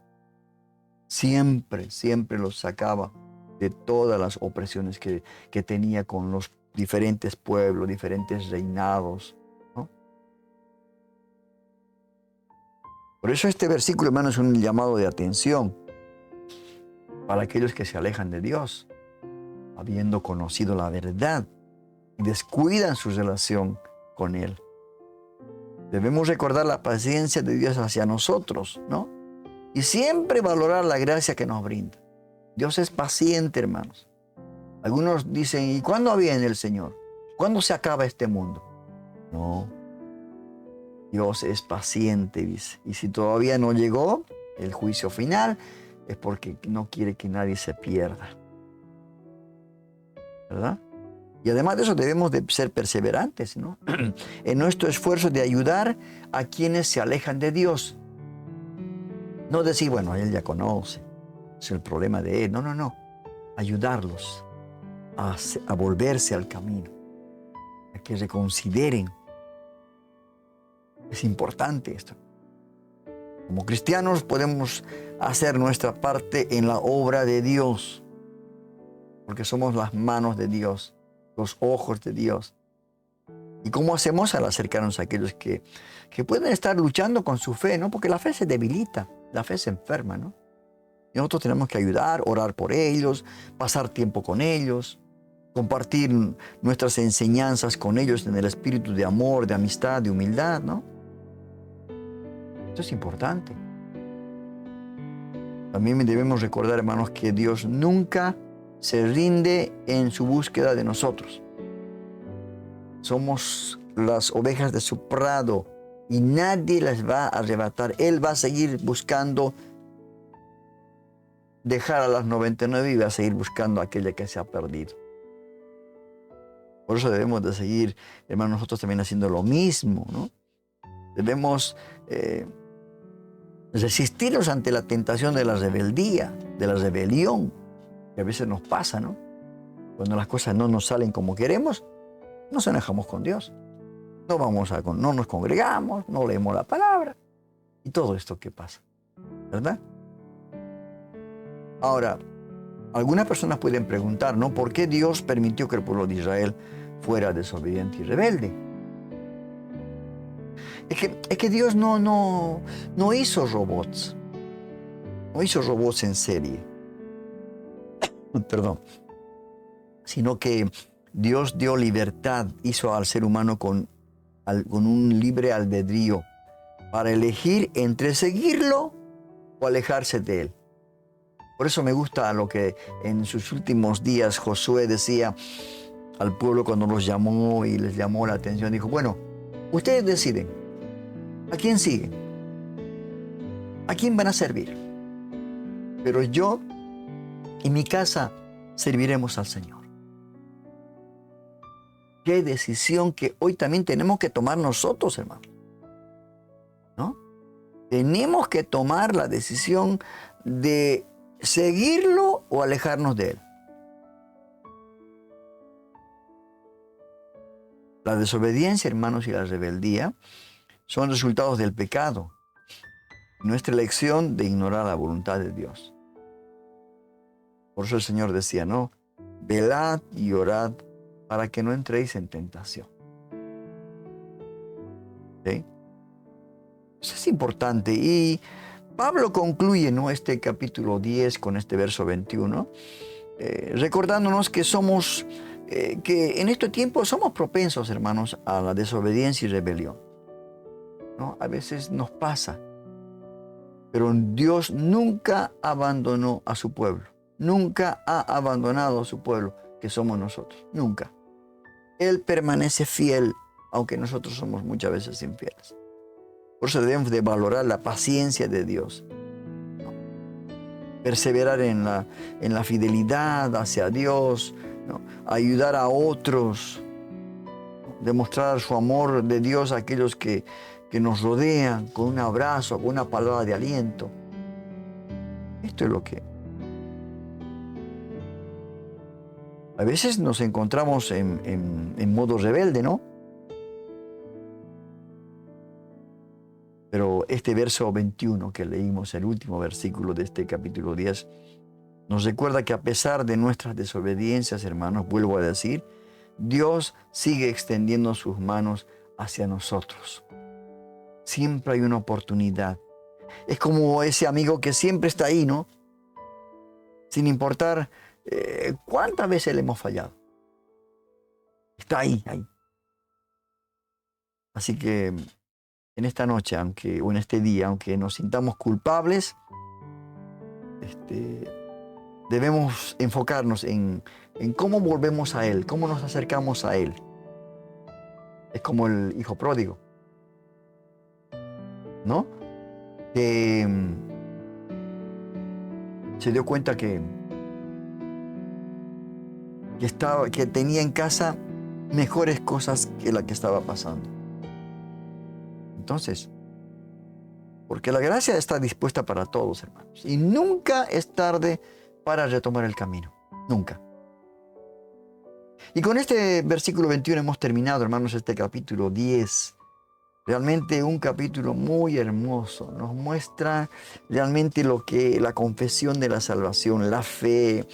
Siempre, siempre los sacaba de todas las opresiones que tenía con los diferentes pueblos, diferentes reinados, ¿no? Por eso este versículo, hermanos, es un llamado de atención para aquellos que se alejan de Dios, habiendo conocido la verdad, y descuidan su relación con Él. Debemos recordar la paciencia de Dios hacia nosotros, ¿no? Y siempre valorar la gracia que nos brinda. Dios es paciente, hermanos. Algunos dicen, ¿y cuándo viene el Señor? ¿Cuándo se acaba este mundo? No. Dios es paciente, dice. Y si todavía no llegó el juicio final, es porque no quiere que nadie se pierda. ¿Verdad? Y además de eso debemos de ser perseverantes, ¿no? En nuestro esfuerzo de ayudar a quienes se alejan de Dios. No decir, bueno, Él ya conoce, es el problema de Él. No, no, no. Ayudarlos a volverse al camino, a que reconsideren. Es importante esto. Como cristianos podemos hacer nuestra parte en la obra de Dios, porque somos las manos de Dios, los ojos de Dios. ¿Y cómo hacemos al acercarnos a aquellos que pueden estar luchando con su fe, ¿no? Porque la fe se debilita, la fe se enferma, ¿no? Y nosotros tenemos que ayudar, orar por ellos, pasar tiempo con ellos, compartir nuestras enseñanzas con ellos en el espíritu de amor, de amistad, de humildad, ¿no? Esto es importante. También debemos recordar, hermanos, que Dios nunca se rinde en su búsqueda de nosotros. Somos las ovejas de su prado y nadie las va a arrebatar. Él va a seguir buscando dejar a las 99 y va a seguir buscando a aquella que se ha perdido. Por eso debemos de seguir, hermanos, nosotros también haciendo lo mismo, ¿no? Debemos resistirnos ante la tentación de la rebeldía, de la rebelión, que a veces nos pasa, ¿no? Cuando las cosas no nos salen como queremos, nos enojamos con Dios. No nos congregamos, no leemos la palabra. Y todo esto que pasa, ¿verdad? Ahora, algunas personas pueden preguntar, ¿no? ¿Por qué Dios permitió que el pueblo de Israel fuera desobediente y rebelde? Es que Dios no hizo robots. No hizo robots en serie. Perdón. Sino que Dios dio libertad, hizo al ser humano con un libre albedrío para elegir entre seguirlo o alejarse de él. Por eso me gusta lo que en sus últimos días Josué decía al pueblo cuando los llamó y les llamó la atención. Dijo, bueno, ustedes deciden, ¿a quién siguen? ¿A quién van a servir? Pero yo y mi casa serviremos al Señor. Qué decisión que hoy también tenemos que tomar nosotros, hermano. ¿No? Tenemos que tomar la decisión de seguirlo o alejarnos de él. La desobediencia, hermanos, y la rebeldía son resultados del pecado. Nuestra elección de ignorar la voluntad de Dios. Por eso el Señor decía, no, velad y orad para que no entréis en tentación. ¿Sí? Eso es importante. Y Pablo concluye, ¿no?, este capítulo 10 con este verso 21, recordándonos que que en este tiempo somos propensos, hermanos, a la desobediencia y rebelión, ¿no? A veces nos pasa, pero Dios nunca abandonó a su pueblo, nunca ha abandonado a su pueblo, que somos nosotros, nunca. Él permanece fiel, aunque nosotros somos muchas veces infieles. Por eso debemos de valorar la paciencia de Dios, ¿no? Perseverar en la fidelidad hacia Dios, ¿no? Ayudar a otros, ¿no? Demostrar su amor de Dios a aquellos que nos rodean, con un abrazo, con una palabra de aliento. Esto es lo que... A veces nos encontramos en modo rebelde, ¿no? Pero este verso 21 que leímos, el último versículo de este capítulo 10, nos recuerda que a pesar de nuestras desobediencias, hermanos, vuelvo a decir, Dios sigue extendiendo sus manos hacia nosotros. Siempre hay una oportunidad. Es como ese amigo que siempre está ahí, ¿no? Sin importar cuántas veces le hemos fallado. Está ahí. Así que en esta noche, o en este día, aunque nos sintamos culpables, debemos enfocarnos en cómo volvemos a Él, cómo nos acercamos a Él. Es como el hijo pródigo, ¿no? Que se dio cuenta que tenía en casa mejores cosas que la que estaba pasando. Entonces, porque la gracia está dispuesta para todos, hermanos. Y nunca es tarde para retomar el camino. Nunca. Y con este versículo 21 hemos terminado, hermanos, este capítulo 10. Realmente un capítulo muy hermoso. Nos muestra realmente lo que la confesión de la salvación, la fe.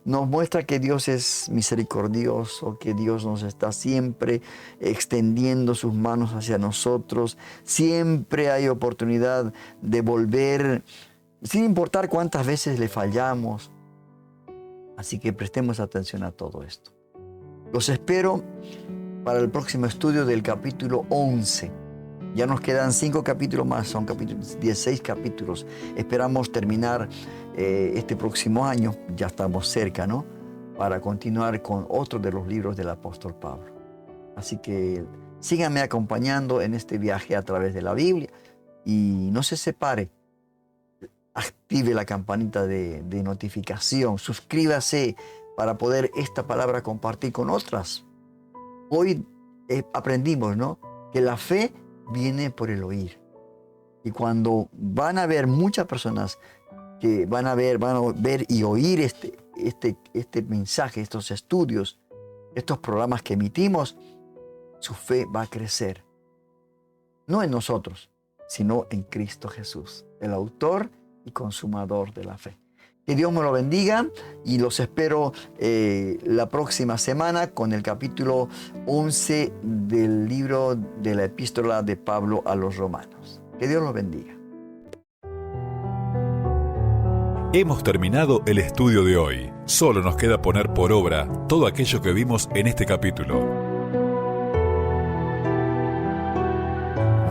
Nos muestra que Dios es misericordioso, que Dios nos está siempre extendiendo sus manos hacia nosotros. Siempre hay oportunidad de volver, sin importar cuántas veces le fallamos. Así que prestemos atención a todo esto. Los espero para el próximo estudio del capítulo 11. Ya nos quedan 5 capítulos más, son 16 capítulos. Esperamos terminar este próximo año, ya estamos cerca, ¿no? Para continuar con otro de los libros del apóstol Pablo. Así que síganme acompañando en este viaje a través de la Biblia y no se separe. Active la campanita de notificación, suscríbase para poder esta palabra compartir con otras. Hoy aprendimos, ¿no? Que la fe viene por el oír. Y cuando van a haber muchas personas que van a ver y oír este mensaje, estos estudios, estos programas que emitimos, su fe va a crecer. No en nosotros, sino en Cristo Jesús, el autor y consumador de la fe. Que Dios me lo bendiga y los espero la próxima semana con el capítulo 11 del libro de la epístola de Pablo a los Romanos. Que Dios los bendiga. Hemos terminado el estudio de hoy. Solo nos queda poner por obra todo aquello que vimos en este capítulo.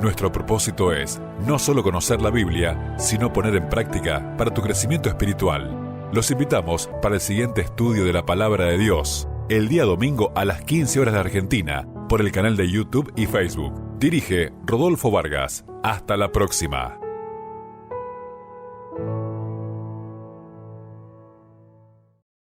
Nuestro propósito es no solo conocer la Biblia, sino poner en práctica para tu crecimiento espiritual. Los invitamos para el siguiente estudio de la Palabra de Dios, el día domingo a las 15 horas de Argentina, por el canal de YouTube y Facebook. Dirige Rodolfo Vargas. Hasta la próxima.